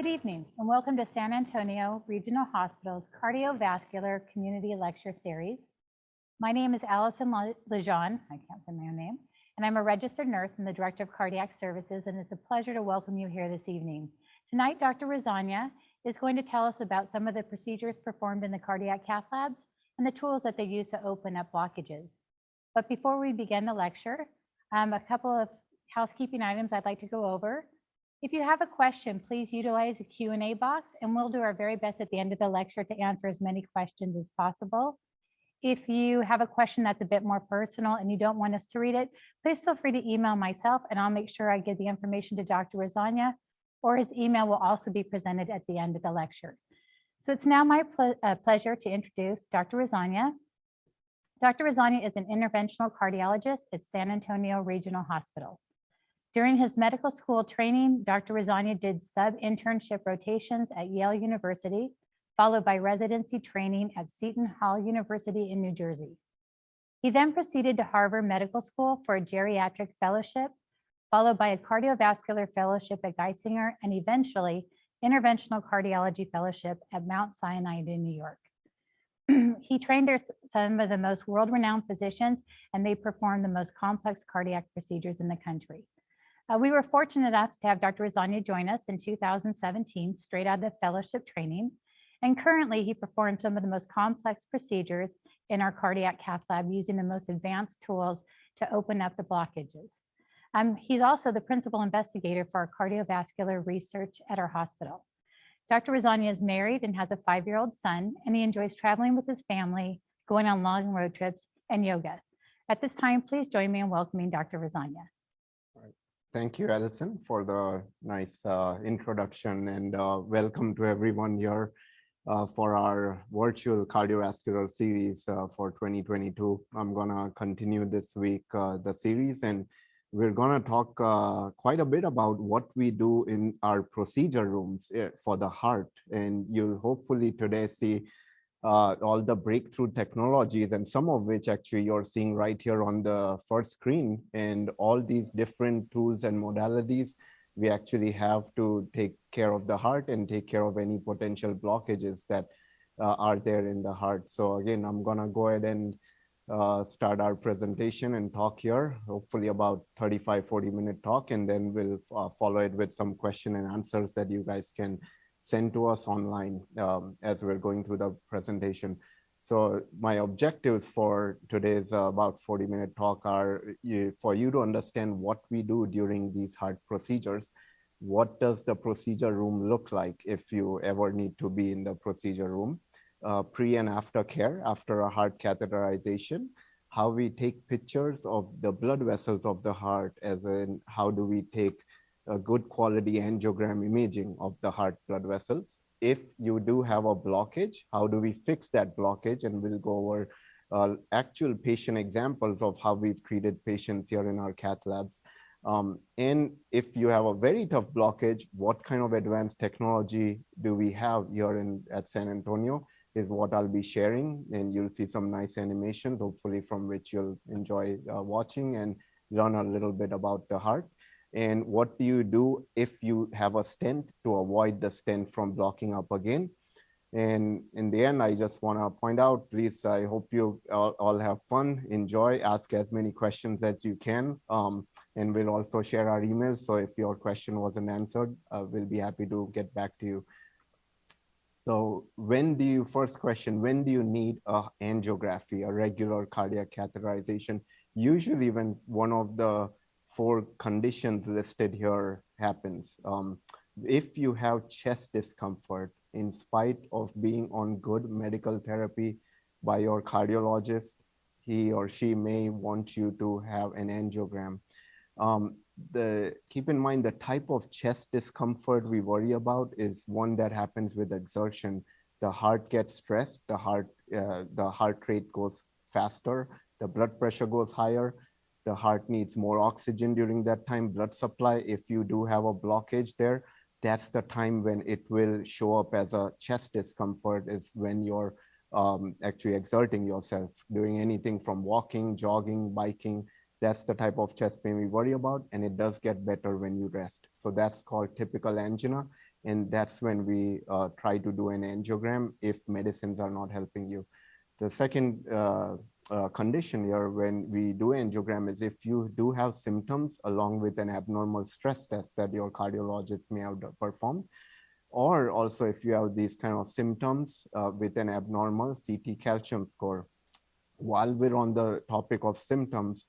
Good evening and welcome to San Antonio Regional Hospital's Cardiovascular Community Lecture Series. My name is Alison Legendre, I can't say my own name, and I'm a registered nurse and the Director of Cardiac Services, and it's a pleasure to welcome you here this evening. Tonight, Dr. Rasania is going to tell us about some of the procedures performed in the cardiac cath labs and the tools that they use to open up blockages. But before we begin the lecture, a couple of housekeeping items I'd like to go over. If you have a question, please utilize the Q&A box and we'll do our very best at the end of the lecture to answer as many questions as possible. If you have a question that's a bit more personal and you don't want us to read it, please feel free to email myself and I'll make sure I give the information to Dr. Rasania, or his email will also be presented at the end of the lecture. So it's now my pleasure to introduce Dr. Rasania. Dr. Rasania is an interventional cardiologist at San Antonio Regional Hospital. During his medical school training, Dr. Rasania did sub-internship rotations at Yale University, followed by residency training at Seton Hall University in New Jersey. He then proceeded to Harvard Medical School for a Geriatric Fellowship, followed by a Cardiovascular Fellowship at Geisinger, and eventually Interventional Cardiology Fellowship at Mount Sinai in New York. He trained some of the most world-renowned physicians, and they performed the most complex cardiac procedures in the country. We were fortunate enough to have Dr. Rasania join us in 2017, straight out of the fellowship training. And currently he performs some of the most complex procedures in our cardiac cath lab using the most advanced tools to open up the blockages. He's also the principal investigator for our cardiovascular research at our hospital. Dr. Rasania is married and has a 5-year-old son, and he enjoys traveling with his family, going on long road trips, and yoga. At this time, please join me in welcoming Dr. Rasania. Thank you, Alison, for the nice introduction, and welcome to everyone here for our virtual cardiovascular series for 2022. I'm gonna continue this week the series, and we're gonna talk quite a bit about what we do in our procedure rooms for the heart. And you'll hopefully today see all the breakthrough technologies, and some of which actually you're seeing right here on the first screen, and all these different tools and modalities we actually have to take care of the heart and take care of any potential blockages that are there in the heart. So again, I'm gonna go ahead and start our presentation and talk here, hopefully about 35-40 minute talk, and then we'll follow it with some question and answers that you guys can send to us online as we're going through the presentation. So my objectives for today's about 40-minute talk are for you to understand what we do during these heart procedures. What does the procedure room look like if you ever need to be in the procedure room? Pre and after care, after a heart catheterization, how we take pictures of the blood vessels of the heart, as in how do we take a good quality angiogram imaging of the heart blood vessels. If you do have a blockage, how do we fix that blockage? And we'll go over actual patient examples of how we've treated patients here in our cath labs. And if you have a very tough blockage, what kind of advanced technology do we have here at San Antonio is what I'll be sharing. And you'll see some nice animations, hopefully from which you'll enjoy watching and learn a little bit about the heart. And what do you do if you have a stent to avoid the stent from blocking up again? And in the end, I just want to point out, please, I hope you all have fun, enjoy, ask as many questions as you can. And we'll also share our emails. So if your question wasn't answered, we'll be happy to get back to you. So first question, when do you need a angiography, a regular cardiac catheterization? Usually when one of the 4 conditions listed here happens. If you have chest discomfort, in spite of being on good medical therapy by your cardiologist, he or she may want you to have an angiogram. Keep in mind the type of chest discomfort we worry about is one that happens with exertion. The heart gets stressed, the heart rate goes faster, the blood pressure goes higher. The heart needs more oxygen during that time, blood supply. If you do have a blockage there, that's the time when it will show up as a chest discomfort, is when you're actually exerting yourself, doing anything from walking, jogging, biking. That's the type of chest pain we worry about, and it does get better when you rest. So that's called typical angina. And that's when we try to do an angiogram if medicines are not helping you. The second condition here when we do angiogram is if you do have symptoms along with an abnormal stress test that your cardiologist may have performed, or also if you have these kind of symptoms with an abnormal CT calcium score. While we're on the topic of symptoms,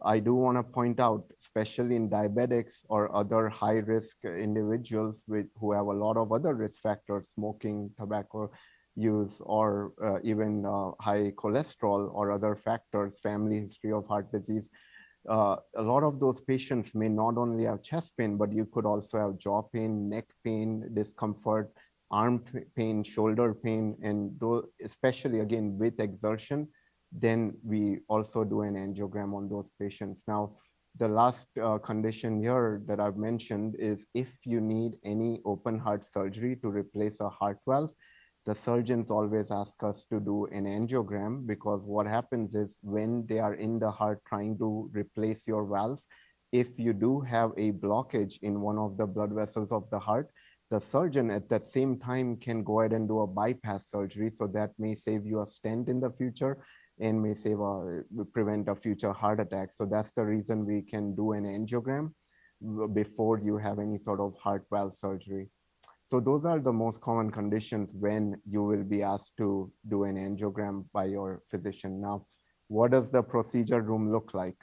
I do want to point out, especially in diabetics or other high risk individuals who have a lot of other risk factors, smoking, tobacco use, or even high cholesterol or other factors, family history of heart disease. A lot of those patients may not only have chest pain, but you could also have jaw pain, neck pain, discomfort, arm pain, shoulder pain, and though, especially again with exertion, then we also do an angiogram on those patients. Now, the last condition here that I've mentioned is if you need any open heart surgery to replace a heart valve, the surgeons always ask us to do an angiogram, because what happens is when they are in the heart trying to replace your valve, if you do have a blockage in one of the blood vessels of the heart, the surgeon at that same time can go ahead and do a bypass surgery. So that may save you a stent in the future and may prevent a future heart attack. So that's the reason we can do an angiogram before you have any sort of heart valve surgery. So those are the most common conditions when you will be asked to do an angiogram by your physician. Now, what does the procedure room look like?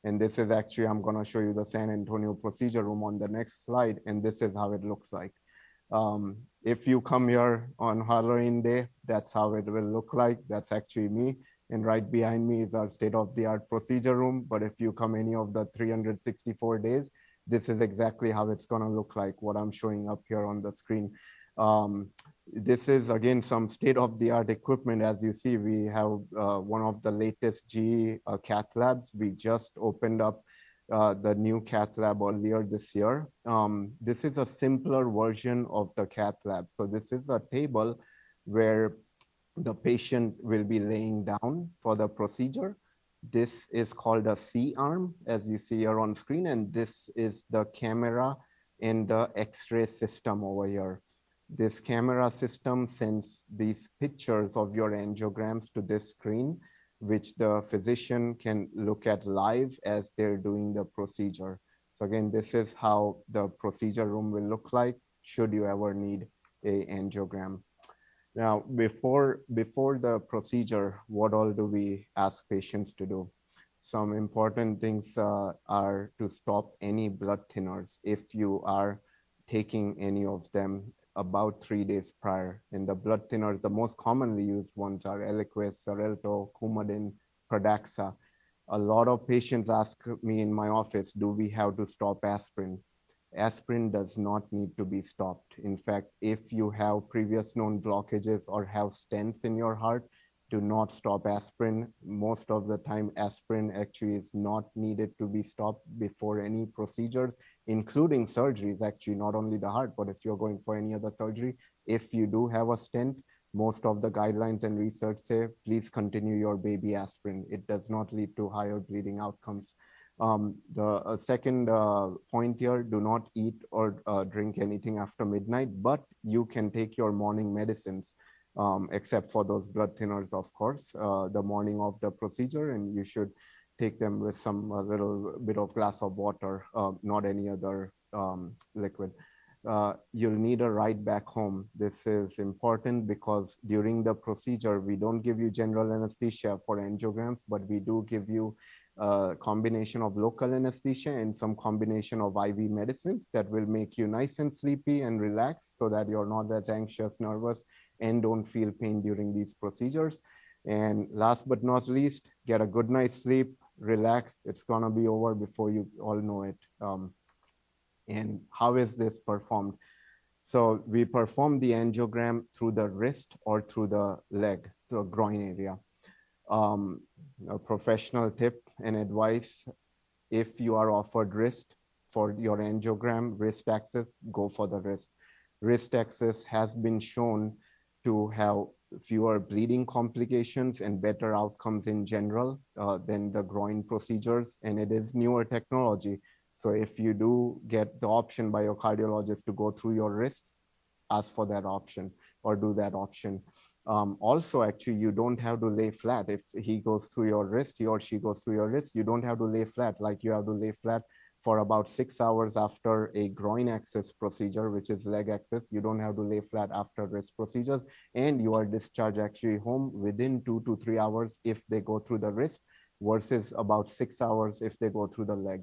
And this is actually, I'm going to show you the San Antonio procedure room on the next slide, and this is how it looks like. If you come here on Halloween day, that's how it will look like. That's actually me. And right behind me is our state-of-the-art procedure room. But if you come any of the 364 days, this is exactly how it's going to look like, what I'm showing up here on the screen. This is, again, some state-of-the-art equipment. As you see, we have one of the latest GE cath labs. We just opened up the new cath lab earlier this year. This is a simpler version of the cath lab. So this is a table where the patient will be laying down for the procedure. This is called a C-arm, as you see here on screen, and this is the camera and the X-ray system over here. This camera system sends these pictures of your angiograms to this screen, which the physician can look at live as they're doing the procedure. So again, this is how the procedure room will look like should you ever need a angiogram. Now, before the procedure, what all do we ask patients to do? Some important things are to stop any blood thinners if you are taking any of them about 3 days prior. And the blood thinners, the most commonly used ones are Eliquis, Xarelto, Coumadin, Pradaxa. A lot of patients ask me in my office, do we have to stop aspirin? Aspirin does not need to be stopped. In fact, if you have previous known blockages or have stents in your heart, do not stop aspirin. Most of the time, aspirin actually is not needed to be stopped before any procedures, including surgeries, actually, not only the heart, but if you're going for any other surgery. If you do have a stent, most of the guidelines and research say, please continue your baby aspirin. It does not lead to higher bleeding outcomes. The second point here, do not eat or drink anything after midnight, but you can take your morning medicines, except for those blood thinners, of course, the morning of the procedure, and you should take them with some little bit of glass of water, not any other liquid. You'll need a ride back home. This is important because during the procedure, we don't give you general anesthesia for angiograms, but we do give you a combination of local anesthesia and some combination of IV medicines that will make you nice and sleepy and relaxed so that you're not as anxious, nervous, and don't feel pain during these procedures. And last but not least, get a good night's sleep, relax. It's gonna be over before you all know it. And how is this performed? So we perform the angiogram through the wrist or through the leg, so a groin area. A professional tip and advice, if you are offered wrist for your angiogram, wrist access, go for the wrist. Wrist access has been shown to have fewer bleeding complications and better outcomes in general than the groin procedures, and it is newer technology. So if you do get the option by your cardiologist to go through your wrist, ask for that option or do that option. Also, actually, you don't have to lay flat. If he goes through your wrist, he or she goes through your wrist, you don't have to lay flat like you have to lay flat for about 6 hours after a groin access procedure, which is leg access. You don't have to lay flat after wrist procedure, and you are discharged actually home within 2 to 3 hours if they go through the wrist versus about 6 hours if they go through the leg.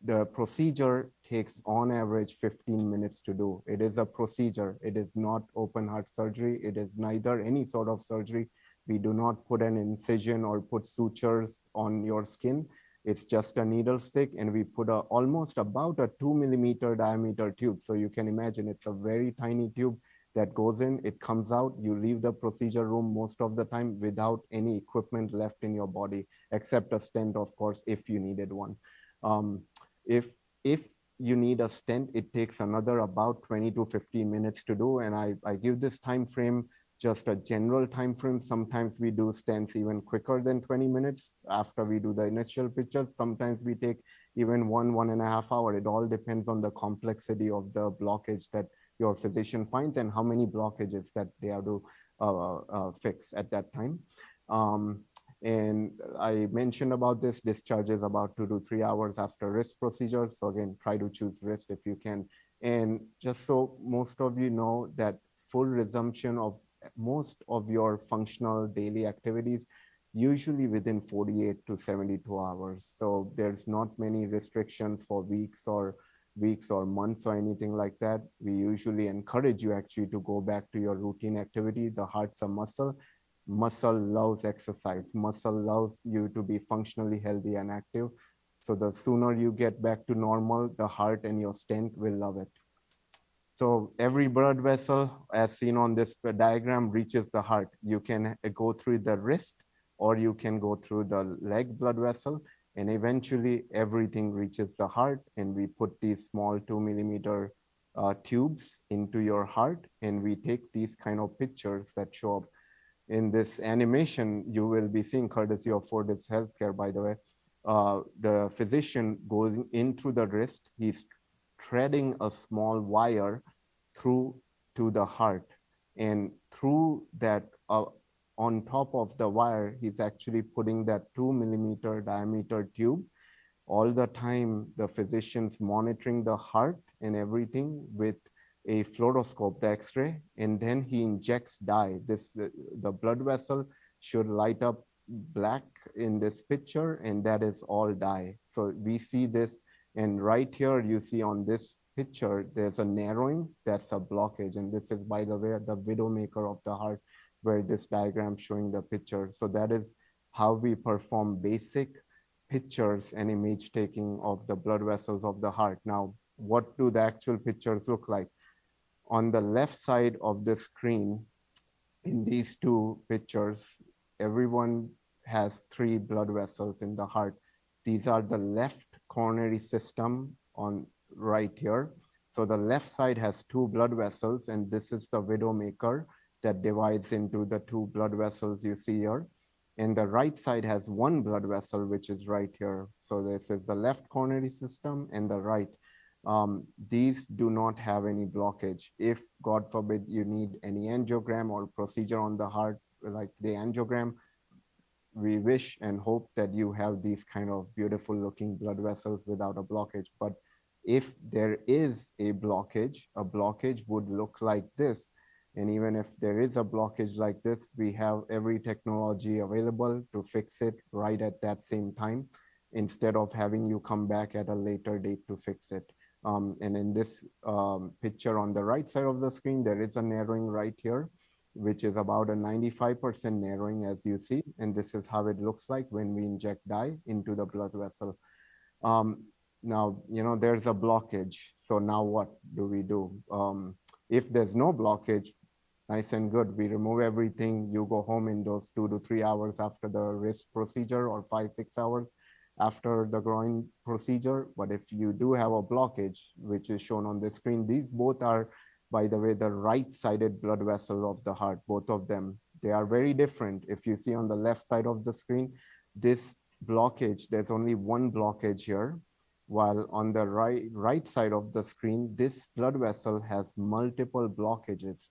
The procedure takes on average 15 minutes to do. It is a procedure. It is not open heart surgery. It is neither any sort of surgery. We do not put an incision or put sutures on your skin. It's just a needle stick, and we put almost about a 2 millimeter diameter tube. So you can imagine it's a very tiny tube that goes in, it comes out, you leave the procedure room most of the time without any equipment left in your body, except a stent, of course, if you needed one. If you need a stent, it takes another about 20 to 15 minutes to do. And I give this time frame just a general time frame. Sometimes we do stents even quicker than 20 minutes after we do the initial picture. Sometimes we take even 1.5 hours. It all depends on the complexity of the blockage that your physician finds and how many blockages that they have to fix at that time. And I mentioned about this, discharges about 2 to 3 hours after wrist procedure. So again, try to choose wrist if you can. And just so most of you know that full resumption of most of your functional daily activities, usually within 48 to 72 hours. So there's not many restrictions for weeks or months or anything like that. We usually encourage you actually to go back to your routine activity. The heart's a muscle. Muscle loves exercise. Muscle loves you to be functionally healthy and active. So the sooner you get back to normal, the heart and your stent will love it. So every blood vessel, as seen on this diagram, reaches the heart. You can go through the wrist or you can go through the leg blood vessel, and eventually everything reaches the heart. And we put these small 2 millimeter tubes into your heart, and we take these kind of pictures that show up. In this animation, you will be seeing, courtesy of Fortis Healthcare, by the way, the physician goes in through the wrist. He's threading a small wire through to the heart. And through that, on top of the wire, he's actually putting that 2 millimeter diameter tube. All the time, the physician's monitoring the heart and everything with a fluoroscope, the X-ray, and then he injects dye. The blood vessel should light up black in this picture, and that is all dye. So we see this, and right here you see on this picture, there's a narrowing, that's a blockage. And this is, by the way, the widowmaker of the heart, where this diagram showing the picture. So that is how we perform basic pictures and image taking of the blood vessels of the heart. Now, what do the actual pictures look like? On the left side of the screen, in these two pictures, everyone has 3 blood vessels in the heart. These are the left coronary system on right here. So the left side has 2 blood vessels, and this is the widowmaker that divides into the 2 blood vessels you see here. And the right side has 1 blood vessel, which is right here. So this is the left coronary system and the right. These do not have any blockage. If, God forbid, you need any angiogram or procedure on the heart, like the angiogram, we wish and hope that you have these kind of beautiful looking blood vessels without a blockage. But if there is a blockage would look like this. And even if there is a blockage like this, we have every technology available to fix it right at that same time, instead of having you come back at a later date to fix it. And in this picture on the right side of the screen, there is a narrowing right here, which is about a 95% narrowing, as you see. And this is how it looks like when we inject dye into the blood vessel. Now, there's a blockage. So now what do we do? If there's no blockage, nice and good. We remove everything. You go home in those 2 to 3 hours after the wrist procedure, or 5-6 hours after the groin procedure. But if you do have a blockage, which is shown on the screen, these both are, by the way, the right-sided blood vessel of the heart, both of them. They are very different. If you see on the left side of the screen, this blockage, there's only 1 blockage here. while on the right side of the screen, this blood vessel has multiple blockages.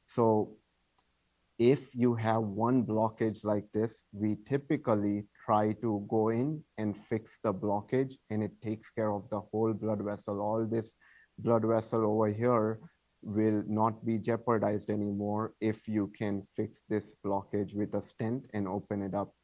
So if you have one blockage like this, we typically try to go in and fix the blockage, and it takes care of the whole blood vessel. All this blood vessel over here will not be jeopardized anymore if you can fix this blockage with a stent and open it up.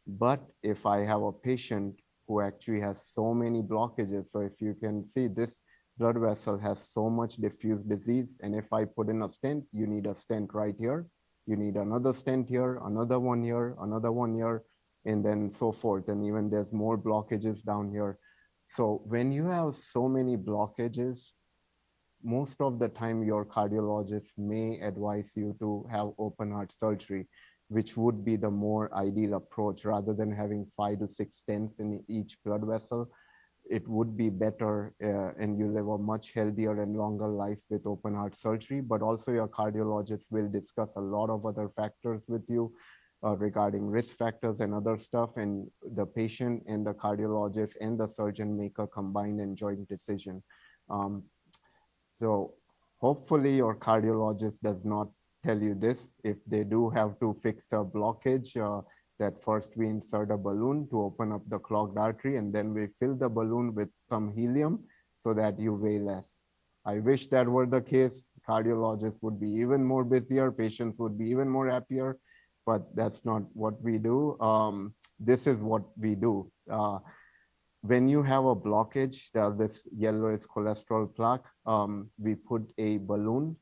But if I have a patient who actually has so many blockages, so if you can see, this blood vessel has so much diffuse disease, and if I put in a stent, you need a stent right here, you need another stent here, another one here, another one here, and then so forth. And even there's more blockages down here. So when you have so many blockages, most of the time your cardiologist may advise you to have open heart surgery, which would be the more ideal approach. Rather than having 5 to 6 stents in each blood vessel, it would be better and you live a much healthier and longer life with open heart surgery. But also your cardiologist will discuss a lot of other factors with you regarding risk factors and other stuff, and the patient and the cardiologist and the surgeon make a combined and joint decision. So hopefully your cardiologist does not tell you this. If they do have to fix a blockage, that first we insert a balloon to open up the clogged artery, and then we fill the balloon with some helium so that you weigh less. I wish that were the case. Cardiologists would be even more busier, patients would be even more happier, but that's not what we do. This is what we do. When you have a blockage, this yellow is cholesterol plaque, we put a balloon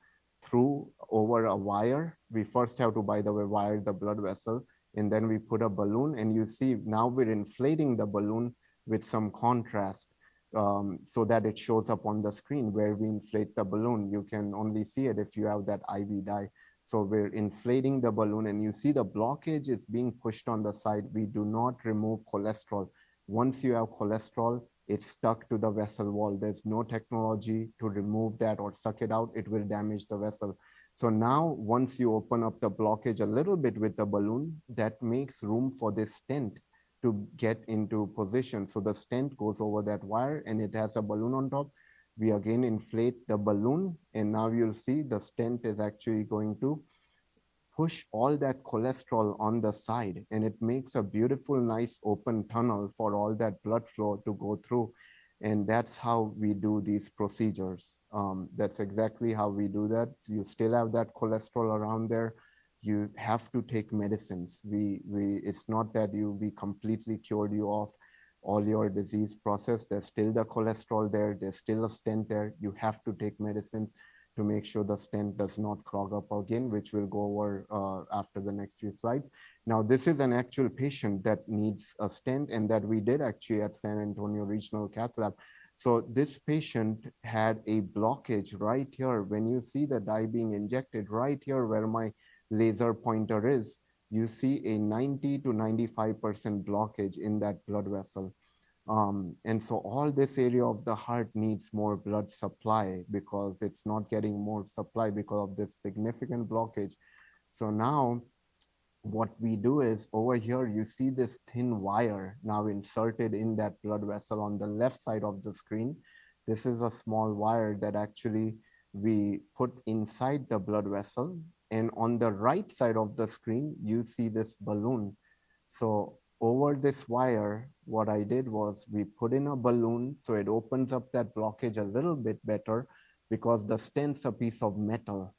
through over a wire. We first have to, by the way, wire the blood vessel, and then we put a balloon, and you see now we're inflating the balloon with some contrast so that it shows up on the screen where we inflate the balloon. You can only see it if you have that IV dye. So we're inflating the balloon, and you see the blockage is being pushed on the side. We do not remove cholesterol. Once you have cholesterol, it's stuck to the vessel wall. There's no technology to remove that or suck it out. It will damage the vessel. So now, once you open up the blockage a little bit with the balloon, that makes room for this stent to get into position. So the stent goes over that wire, and it has a balloon on top. We again inflate the balloon, and now you'll see the stent is actually going to push all that cholesterol on the side, and it makes a beautiful, nice open tunnel for all that blood flow to go through. And that's how we do these procedures. That's exactly how we do that. You still have that cholesterol around there. You have to take medicines. It's not that we completely cured you of all your disease process. There's still the cholesterol there. There's still a stent there. You have to take medicines to make sure the stent does not clog up again, which we'll go over after the next few slides. Now, this is an actual patient that needs a stent, and that we did actually at San Antonio Regional Cath Lab. So this patient had a blockage right here. When you see the dye being injected right here where my laser pointer is, you see a 90 to 95% blockage in that blood vessel. And so all this area of the heart needs more blood supply because it's not getting more supply because of this significant blockage. So now what we do is over here, you see this thin wire now inserted in that blood vessel on the left side of the screen. This is a small wire that actually we put inside the blood vessel. And on the right side of the screen, you see this balloon. So over this wire, what I did was we put in a balloon so it opens up that blockage a little bit better because the stent's a piece of metal.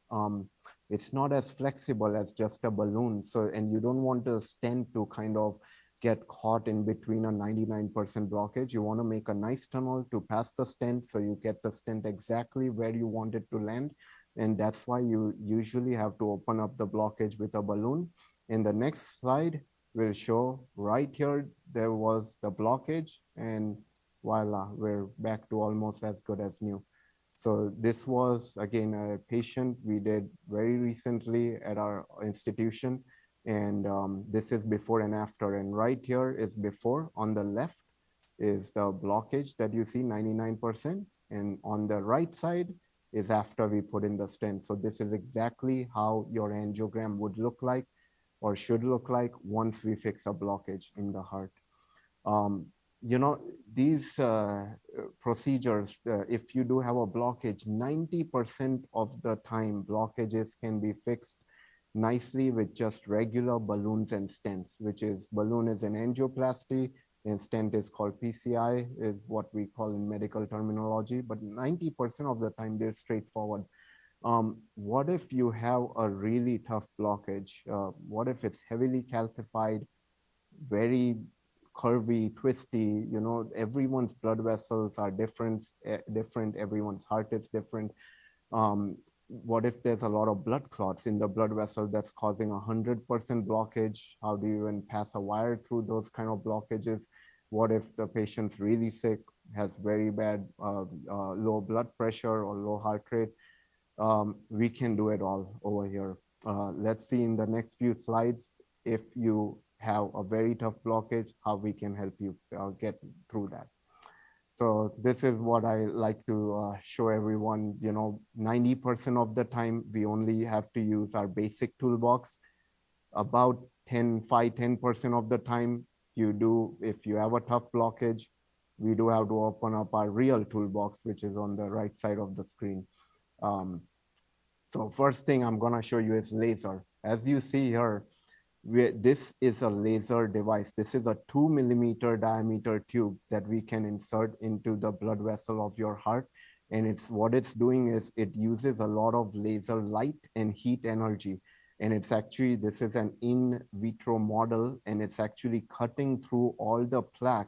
It's not as flexible as just a balloon. So, and you don't want the stent to kind of get caught in between a 99% blockage. You want to make a nice tunnel to pass the stent so you get the stent exactly where you want it to land. And that's why you usually have to open up the blockage with a balloon. In the next slide, will show right here, there was the blockage, and voila, we're back to almost as good as new. So this was, again, a patient we did very recently at our institution. And this is before and after. And right here is before. On the left is the blockage that you see, 99%. And on the right side is after we put in the stent. So this is exactly how your angiogram would look like or should look like once we fix a blockage in the heart. You know, these procedures, if you do have a blockage, 90% of the time blockages can be fixed nicely with just regular balloons and stents, which is balloon is an angioplasty and stent is called PCI, is what we call in medical terminology, but 90% of the time they're straightforward. What if you have a really tough blockage? What if it's heavily calcified, very curvy, twisty, you know, everyone's blood vessels are different, everyone's heart is different. What if there's a lot of blood clots in the blood vessel that's causing 100% blockage? How do you even pass a wire through those kind of blockages? What if the patient's really sick, has very bad low blood pressure or low heart rate? We can do it all over here. Let's see in the next few slides, if you have a very tough blockage, how we can help you get through that. So this is what I like to show everyone. You know, 90% of the time, we only have to use our basic toolbox. About 10% of the time, you do, if you have a tough blockage, we do have to open up our real toolbox, which is on the right side of the screen. So first thing I'm gonna show you is laser. As you see here, this is a laser device. This is a 2 millimeter diameter tube that we can insert into the blood vessel of your heart. And what it's doing is it uses a lot of laser light and heat energy. And it's actually, this is an in vitro model, and it's actually cutting through all the plaque.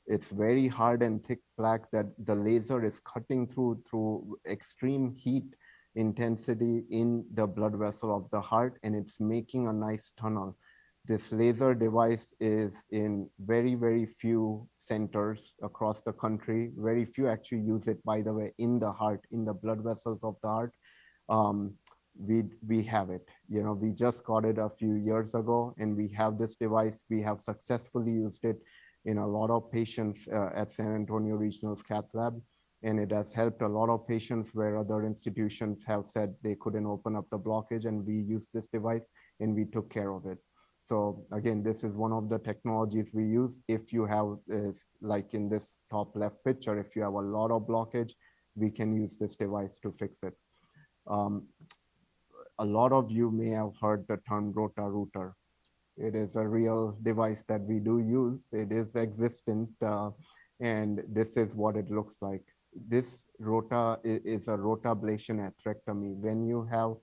It's very hard and thick plaque that the laser is cutting through extreme heat intensity in the blood vessel of the heart, and it's making a nice tunnel. This laser device is in very, very few centers across the country. Very few actually use it, by the way, in the heart, in the blood vessels of the heart. We have it, you know, we just got it a few years ago, and we have this device. We have successfully used it in a lot of patients at San Antonio Regional's cath lab. And it has helped a lot of patients where other institutions have said they couldn't open up the blockage, and we used this device and we took care of it. So again, this is one of the technologies we use. If you have, like in this top left picture, if you have a lot of blockage, we can use this device to fix it. A lot of you may have heard the term Rota Rooter. It is a real device that we do use. It is existent, and this is what it looks like. This rota is a rotablation atherectomy. When you have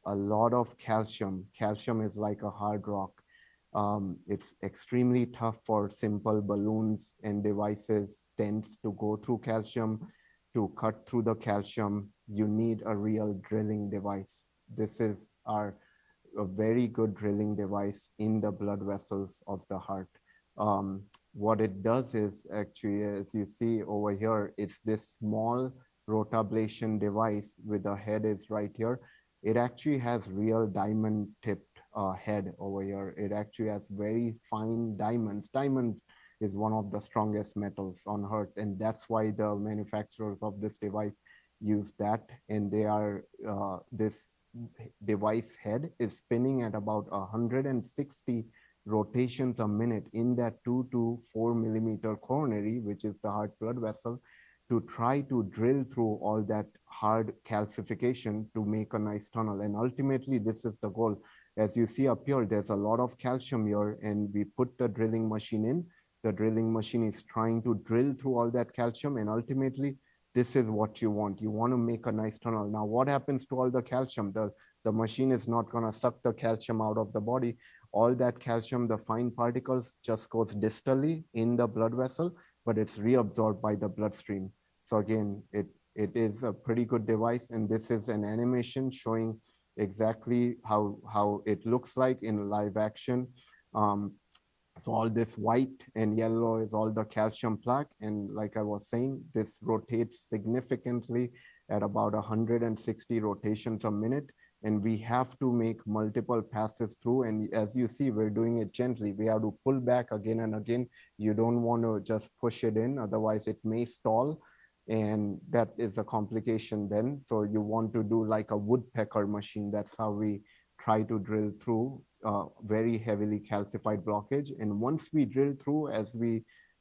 a lot of calcium is like a hard rock. It's extremely tough for simple balloons and devices, stents to go through calcium, to cut through the calcium. You need a real drilling device. This is a very good drilling device in the blood vessels of the heart. What it does is actually, as you see over here, it's this small rotablation device with the head is right here. It actually has real diamond tipped head over here. It actually has very fine diamonds. Diamond is one of the strongest metals on earth, and that's why the manufacturers of this device use that. And they are, this device head is spinning at about 160 rotations a minute in that 2 to 4 millimeter coronary, which is the heart blood vessel, to try to drill through all that hard calcification to make a nice tunnel. And ultimately, this is the goal. As you see up here, there's a lot of calcium here, and we put the drilling machine in. The drilling machine is trying to drill through all that calcium, and ultimately, this is what you want. You want to make a nice tunnel. Now, what happens to all the calcium? The machine is not going to suck the calcium out of the body. All that calcium, the fine particles, just goes distally in the blood vessel, but it's reabsorbed by the bloodstream. So again, it is a pretty good device. And this is an animation showing exactly how it looks like in live action. So all this white and yellow is all the calcium plaque. And like I was saying, this rotates significantly at about 160 rotations a minute. And we have to make multiple passes through. And as you see, we're doing it gently. We have to pull back again and again. You don't want to just push it in, otherwise it may stall. And that is a complication then. So you want to do like a woodpecker machine. That's how we try to drill through very heavily calcified blockage. And once we drill through,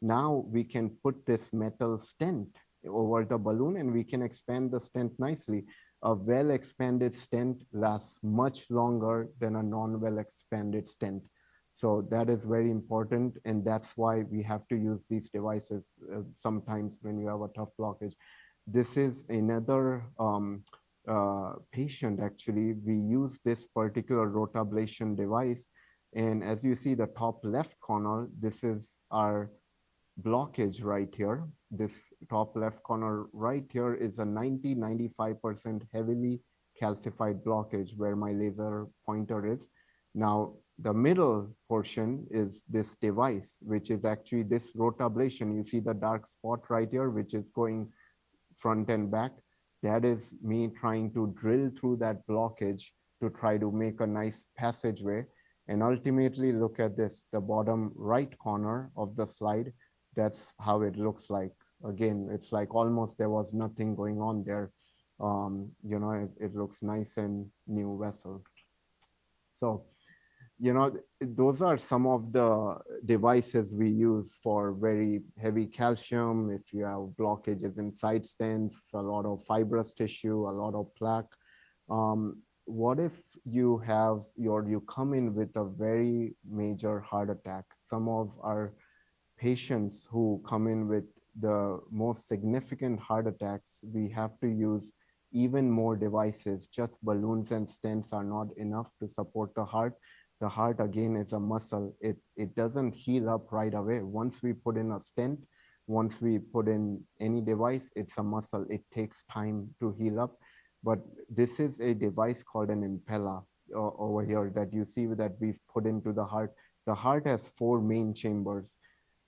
now we can put this metal stent over the balloon, and we can expand the stent nicely. A well expanded stent lasts much longer than a non-well expanded stent. So that is very important, and that's why we have to use these devices sometimes when you have a tough blockage. This is another patient, actually. We use this particular rotablation device, and as you see the top left corner, this is our blockage right here. This top left corner right here is a 95% heavily calcified blockage where my laser pointer is. Now, the middle portion is this device, which is actually this rotablation. You see the dark spot right here, which is going front and back. That is me trying to drill through that blockage to try to make a nice passageway. And ultimately, look at this, the bottom right corner of the slide. That's how it looks like. Again, it's like almost there was nothing going on there. It looks nice and new vessel. So, those are some of the devices we use for very heavy calcium. If you have blockages inside stents, a lot of fibrous tissue, a lot of plaque. What if you come in with a very major heart attack? Some of our patients who come in with the most significant heart attacks, we have to use even more devices. Just balloons and stents are not enough to support the heart. The heart, again, is a muscle. It doesn't heal up right away. Once we put in a stent, once we put in any device, it's a muscle. It takes time to heal up. But this is a device called an impella over here that you see that we've put into the heart. The heart has 4 main chambers.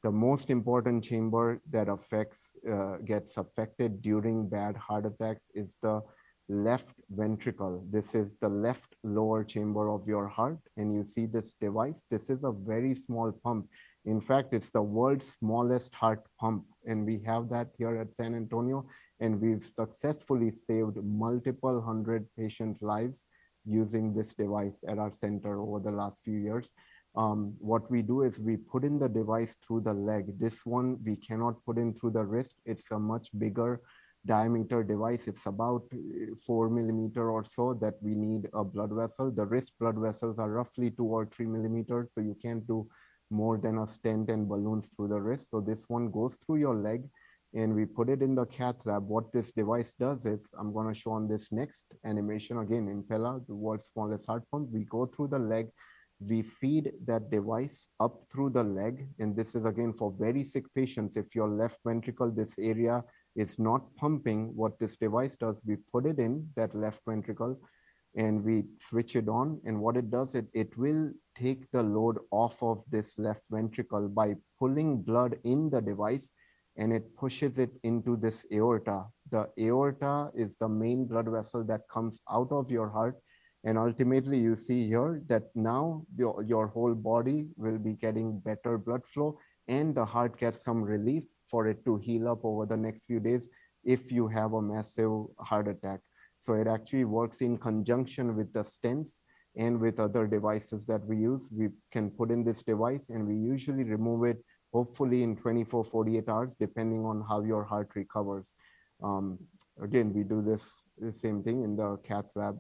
The most important chamber that gets affected during bad heart attacks is the left ventricle. This is the left lower chamber of your heart. And you see this device. This is a very small pump. In fact, it's the world's smallest heart pump. And we have that here at San Antonio. And we've successfully saved multiple 100 patient lives using this device at our center over the last few years. What we do is we put in the device through the leg. This one we cannot put in through the wrist. It's a much bigger diameter device. It's about 4 millimeter or so that we need a blood vessel. The wrist blood vessels are roughly 2 or 3 millimeters. So you can't do more than a stent and balloons through the wrist. So this one goes through your leg and we put it in the cath lab. What this device does is, I'm going to show on this next animation, again, Impella, the world's smallest heart pump. We go through the leg, we feed that device up through the leg. And this is again for very sick patients. If your left ventricle, this area is not pumping, what this device does, we put it in that left ventricle and we switch it on. And what it does, it will take the load off of this left ventricle by pulling blood in the device, and it pushes it into this aorta. The aorta is the main blood vessel that comes out of your heart. And ultimately you see here that now your whole body will be getting better blood flow, and the heart gets some relief for it to heal up over the next few days if you have a massive heart attack. So it actually works in conjunction with the stents and with other devices that we use. We can put in this device and we usually remove it hopefully in 24, 48 hours, depending on how your heart recovers. Again, we do the same thing in the cath lab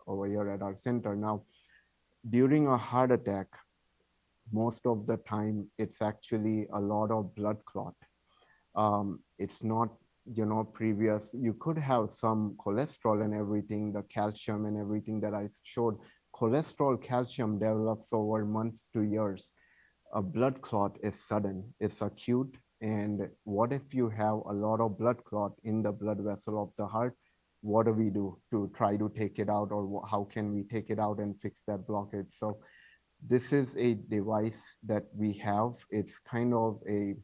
over here at our center. Now, during a heart attack, most of the time, it's actually a lot of blood clot. It's not, previous, you could have some cholesterol and everything, the calcium and everything that I showed. Cholesterol, calcium develops over months to years. A blood clot is sudden, it's acute. And what if you have a lot of blood clot in the blood vessel of the heart? What do we do to try to take it out, or how can we take it out and fix that blockage? So this is a device that we have. It's kind of a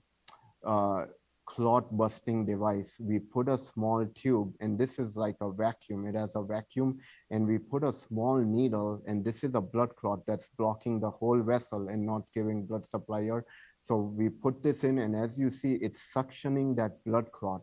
clot busting device. We put a small tube, and this is like a vacuum. It has a vacuum, and we put a small needle, and this is a blood clot that's blocking the whole vessel and not giving blood supply here. So we put this in, and as you see, it's suctioning that blood clot.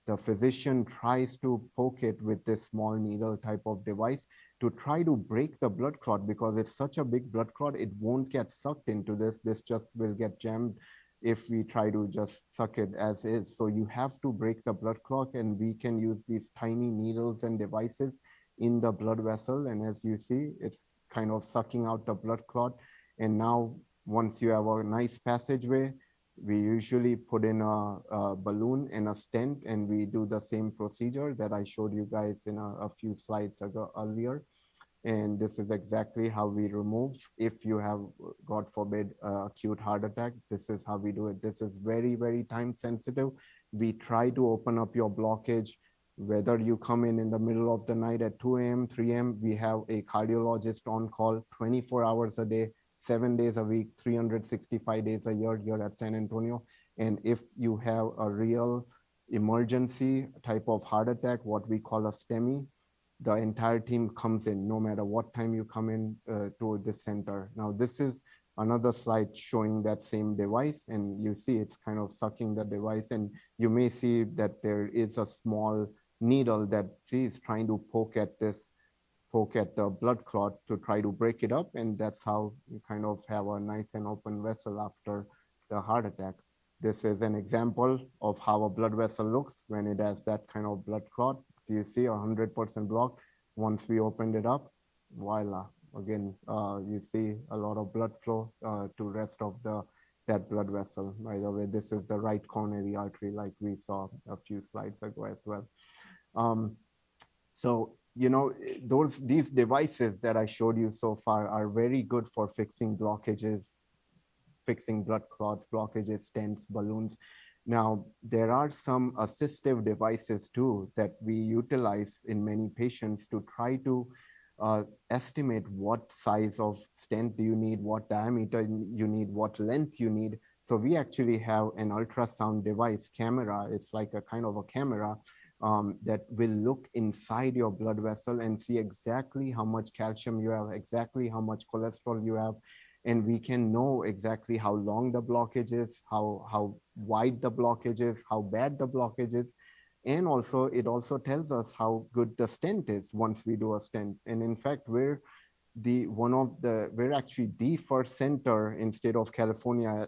The physician tries to poke it with this small needle type of device to try to break the blood clot, because it's such a big blood clot, it won't get sucked into this. This just will get jammed if we try to just suck it as is. So you have to break the blood clot, and we can use these tiny needles and devices in the blood vessel. And as you see, it's kind of sucking out the blood clot. And now once you have a nice passageway, we usually put in a balloon and a stent, and we do the same procedure that I showed you guys in a few slides ago earlier. And this is exactly how we remove, if you have, God forbid, acute heart attack, this is how we do it. This is very, very time sensitive. We try to open up your blockage, whether you come in the middle of the night at 2 a.m., 3 a.m., we have a cardiologist on call 24 hours a day, 7 days a week, 365 days a year here at San Antonio. And if you have a real emergency type of heart attack, what we call a STEMI, the entire team comes in, no matter what time you come in to this center. Now, this is another slide showing that same device, and you see it's kind of sucking the device, and you may see that there is a small needle that is trying to poke at the blood clot to try to break it up, and that's how you kind of have a nice and open vessel after the heart attack. This is an example of how a blood vessel looks when it has that kind of blood clot. So you see 100% blocked. Once we opened it up, voila, again, you see a lot of blood flow to rest of that blood vessel. By the way, this is the right coronary artery, like we saw a few slides ago as well. So, you know, these devices that I showed you so far are very good for fixing blockages, fixing blood clots, blockages, stents, balloons. Now, there are some assistive devices too that we utilize in many patients to try to estimate what size of stent do you need, what diameter you need, what length you need. So we actually have an ultrasound device camera. It's like a kind of a camera that will look inside your blood vessel and see exactly how much calcium you have, exactly how much cholesterol you have. And we can know exactly how long the blockage is, how wide the blockage is, how bad the blockage is. And also, it also tells us how good the stent is once we do a stent. And in fact, we're actually the first center in state of California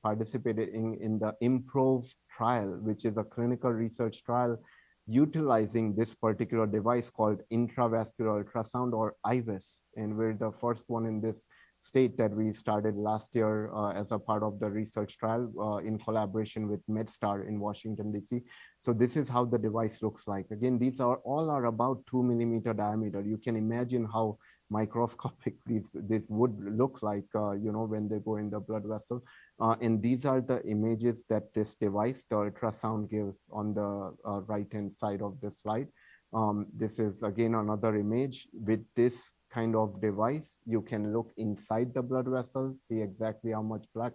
participated in the IMPROVE trial, which is a clinical research trial utilizing this particular device called intravascular ultrasound, or IVUS. And we're the first one in this state that we started last year as a part of the research trial in collaboration with MedStar in Washington, D.C. So this is how the device looks like. Again, these are all about 2 millimeter diameter. You can imagine how microscopic these would look like, you know, when they go in the blood vessel. And these are the images that this device, the ultrasound, gives on the right-hand side of the slide. This is again another image. With this kind of device, you can look inside the blood vessel, see exactly how much plaque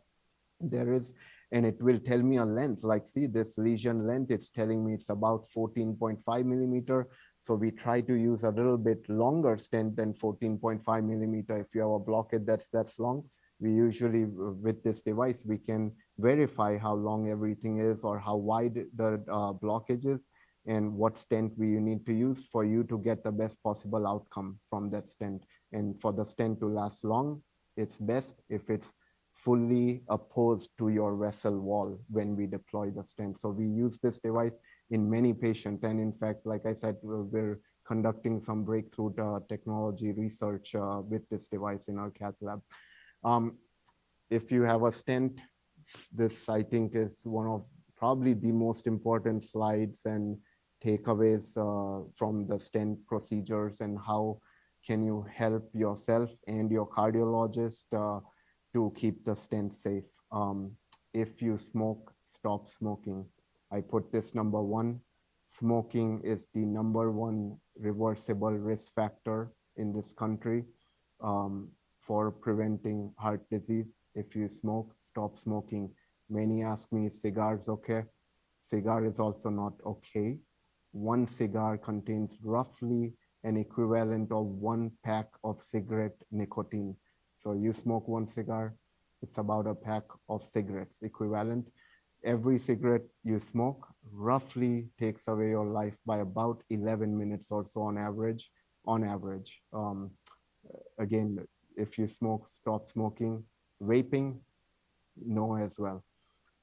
there is, and it will tell me a length. Like, see this lesion length, it's telling me it's about 14.5 millimeter. So we try to use a little bit longer stent than 14.5 millimeter. If you have a blockage that's long, we usually, with this device, we can verify how long everything is or how wide the blockage is, and what stent you need to use for you to get the best possible outcome from that stent. And for the stent to last long, it's best if it's fully opposed to your vessel wall when we deploy the stent. So we use this device in many patients. And in fact, like I said, we're conducting some breakthrough technology research with this device in our cath lab. If you have a stent, this I think is one of probably the most important slides and takeaways from the stent procedures, and how can you help yourself and your cardiologist to keep the stent safe. If you smoke, stop smoking. I put this number one. Smoking is the #1 reversible risk factor in this country for preventing heart disease. If you smoke, stop smoking. Many ask me, is cigars okay? Cigar is also not okay. One cigar contains roughly an equivalent of 1 pack of cigarette nicotine. So you smoke 1 cigar, it's about a pack of cigarettes equivalent. Every cigarette you smoke roughly takes away your life by about 11 minutes or so on average. Again, if you smoke, stop smoking. Vaping, no as well.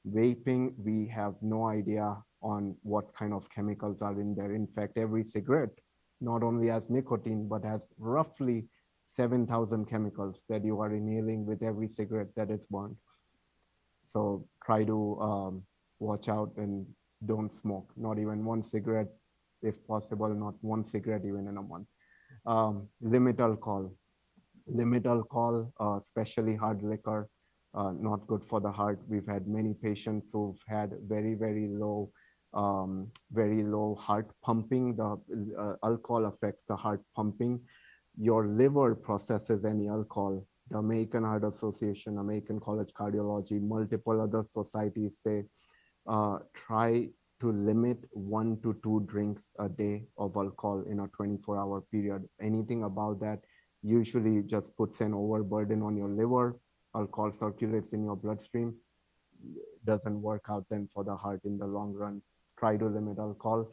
Vaping, we have no idea on what kind of chemicals are in there. In fact, every cigarette not only has nicotine, but has roughly 7,000 chemicals that you are inhaling with every cigarette that is burned. So try to watch out and don't smoke, not even one cigarette, if possible, not one cigarette even in a month. Limit alcohol. Limit alcohol, especially hard liquor, not good for the heart. We've had many patients who've had very low heart pumping. The alcohol affects the heart pumping. Your liver processes any alcohol. The American Heart Association, American College Cardiology, multiple other societies say try to limit 1 to 2 drinks a day of alcohol in a 24-hour period. Anything about that usually just puts an overburden on your liver. Alcohol circulates in your bloodstream, doesn't work out then for the heart in the long run. Try to limit alcohol.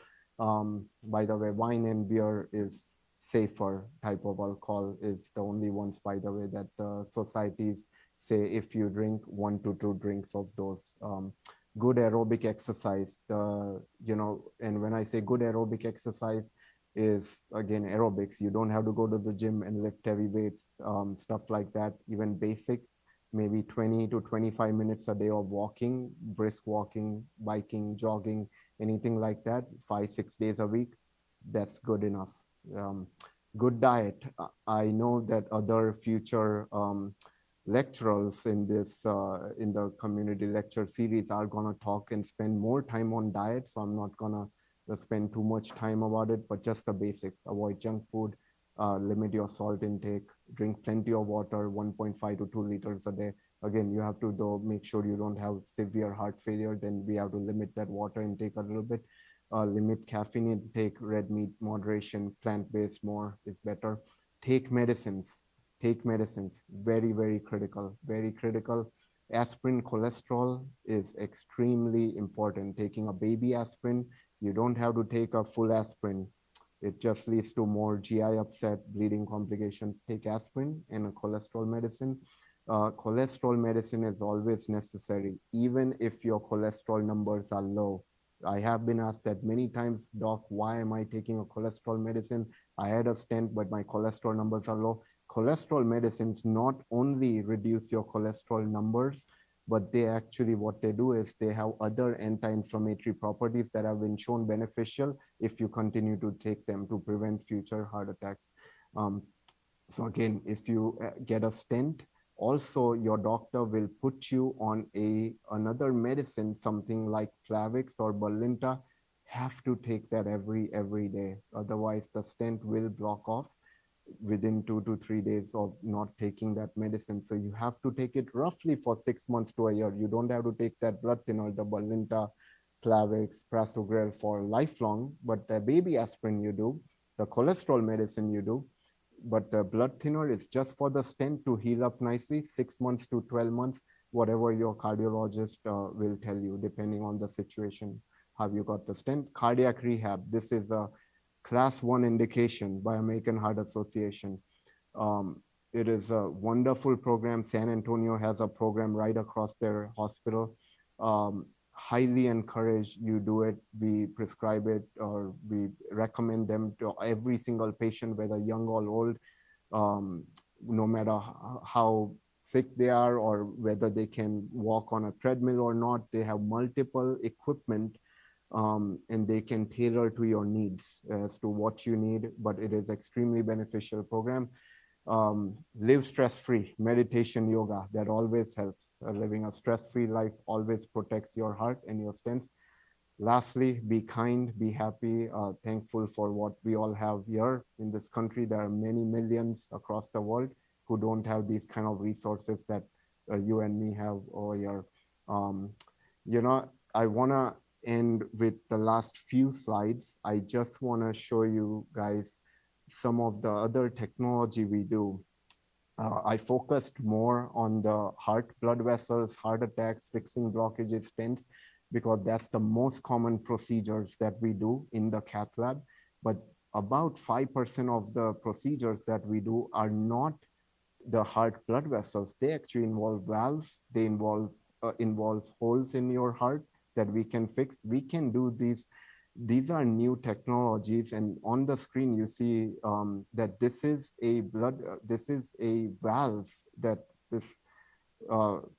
By the way, wine and beer is safer type of alcohol, is the only ones, by the way, that the societies say if you drink 1 to 2 drinks of those. Good aerobic exercise, and when I say good aerobic exercise is, again, aerobics. You don't have to go to the gym and lift heavy weights, stuff like that, even basics, maybe 20 to 25 minutes a day of walking, brisk walking, biking, jogging, anything like that, 5-6 days a week, that's good enough. Good diet. I know that other future lecturers in this in the community lecture series are gonna talk and spend more time on diet, so I'm not gonna spend too much time about it, but just the basics. Avoid junk food, limit your salt intake, drink plenty of water, 1.5 to 2 liters a day. Again, you have to though make sure you don't have severe heart failure, then we have to limit that water intake a little bit. Limit caffeine intake, red meat moderation, plant-based more is better. Take medicines. Take medicines, very, very critical, very critical. Aspirin cholesterol is extremely important. Taking a baby aspirin, you don't have to take a full aspirin. It just leads to more GI upset, bleeding complications. Take aspirin and a cholesterol medicine. Cholesterol medicine is always necessary, even if your cholesterol numbers are low. I have been asked that many times, doc, why am I taking a cholesterol medicine? I had a stent, but my cholesterol numbers are low. Cholesterol medicines not only reduce your cholesterol numbers, but they actually, what they do is they have other anti-inflammatory properties that have been shown beneficial if you continue to take them to prevent future heart attacks. So again, if you get a stent, also your doctor will put you on another medicine, something like Plavix or Brilinta. Have to take that every day. Otherwise, the stent will block off within 2 to 3 days of not taking that medicine. So you have to take it roughly for 6 months to a year. You don't have to take that blood thinner, the Brilinta, Plavix, Prasugrel for lifelong, but the baby aspirin you do, the cholesterol medicine you do, but the blood thinner is just for the stent to heal up nicely, 6 months to 12 months, whatever your cardiologist will tell you, depending on the situation, have you got the stent. Cardiac rehab, this is a class 1 indication by American Heart Association. It is a wonderful program. San Antonio has a program right across their hospital. Highly encourage you do it. We prescribe it, or we recommend them to every single patient, whether young or old, no matter how sick they are or whether they can walk on a treadmill or not. They have multiple equipment, and they can tailor to your needs as to what you need, but it is extremely beneficial program. Live stress-free, meditation, yoga, that always helps. Living a stress-free life always protects your heart and your stents. Lastly, be kind, be happy, thankful for what we all have here in this country. There are many millions across the world who don't have these kind of resources that you and me have over here. I wanna end with the last few slides. I just wanna show you guys some of the other technology we do. I focused more on the heart blood vessels, heart attacks, fixing blockages, stents, because that's the most common procedures that we do in the cath lab. But about 5% of the procedures that we do are not the heart blood vessels. They actually involve valves, they involve involves holes in your heart that we can fix. We can do these. These are new technologies, and on the screen you see that this is a this is a valve that this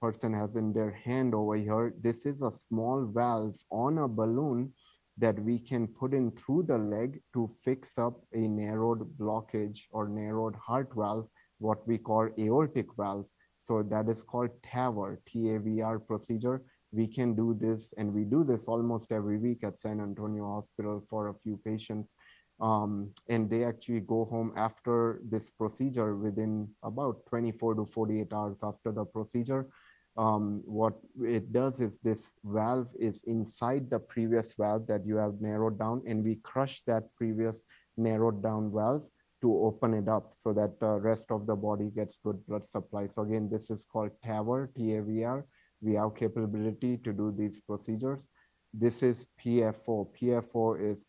person has in their hand over here. This is a small valve on a balloon that we can put in through the leg to fix up a narrowed blockage or narrowed heart valve, what we call aortic valve. So that is called TAVR, TAVR procedure. We can do this, and we do this almost every week at San Antonio Hospital for a few patients. And they actually go home after this procedure within about 24 to 48 hours after the procedure. What it does is this valve is inside the previous valve that you have narrowed down, and we crush that previous narrowed down valve to open it up so that the rest of the body gets good blood supply. So again, this is called TAVR, TAVR. We have capability to do these procedures. This is PFO. PFO is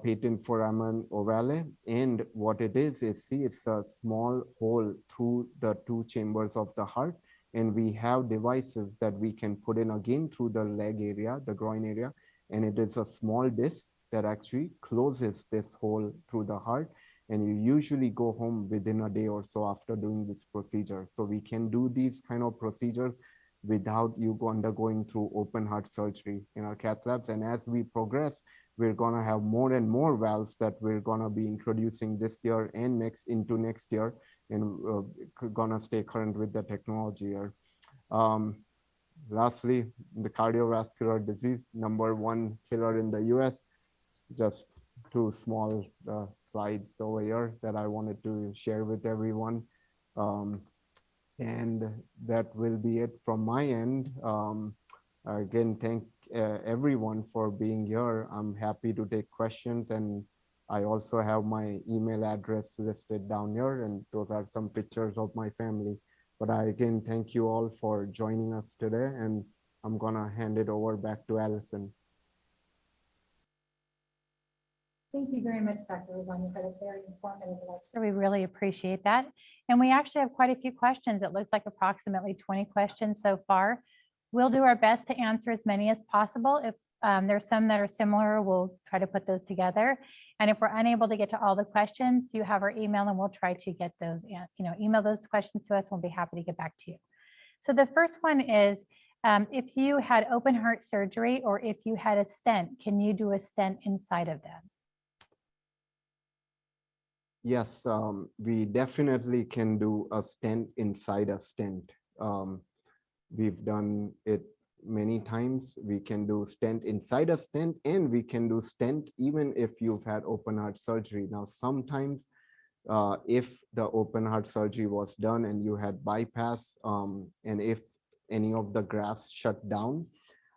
patent foramen ovale. And what it is, see, it's a small hole through the two chambers of the heart. And we have devices that we can put in again through the leg area, the groin area. And it is a small disc that actually closes this hole through the heart. And you usually go home within a day or so after doing this procedure. So we can do these kind of procedures without you undergoing through open heart surgery in our cath labs. And as we progress, we're gonna have more and more valves that we're gonna be introducing this year and into next year, and gonna stay current with the technology here. Lastly, the cardiovascular disease, #1 killer in the US. Just two small slides over here that I wanted to share with everyone. And that will be it from my end. Again, thank everyone for being here. I'm happy to take questions, and I also have my email address listed down here, and those are some pictures of my family. But I again thank you all for joining us today, and I'm gonna hand it over back to Alison. Thank you very much, Dr. Rasania, for this very informative lecture. We really appreciate that. And we actually have quite a few questions. It looks like approximately 20 questions so far. We'll do our best to answer as many as possible. If there's some that are similar, we'll try to put those together. And if we're unable to get to all the questions, you have our email, and we'll try to get those, email those questions to us. We'll be happy to get back to you. So the first one is, if you had open heart surgery or if you had a stent, can you do a stent inside of them? Yes, we definitely can do a stent inside a stent. We've done it many times. We can do stent inside a stent, and we can do stent even if you've had open heart surgery. Now, sometimes if the open heart surgery was done and you had bypass, and if any of the grafts shut down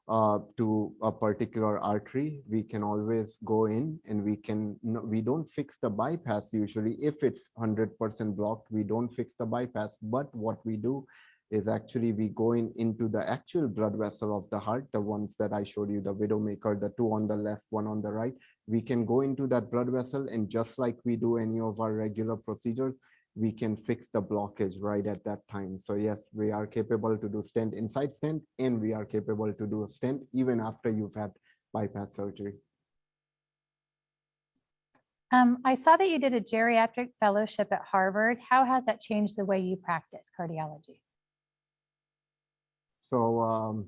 to a particular artery, we can always go in and we don't fix the bypass usually. If it's 100% blocked, we don't fix the bypass. But what we do is actually we go into the actual blood vessel of the heart, the ones that I showed you, the Widowmaker, the two on the left, one on the right. We can go into that blood vessel, and just like we do any of our regular procedures, we can fix the blockage right at that time. So yes, we are capable to do stent inside stent, and we are capable to do a stent even after you've had bypass surgery. I saw that you did a geriatric fellowship at Harvard. How has that changed the way you practice cardiology? So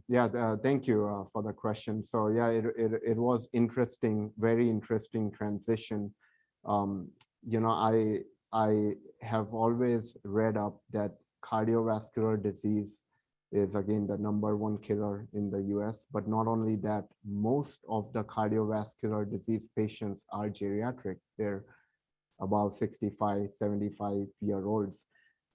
thank you for the question. So yeah, it was interesting, very interesting transition. I have always read up that cardiovascular disease is again the #1 killer in the US. But not only that, most of the cardiovascular disease patients are geriatric. They're about 65, 75-year-olds.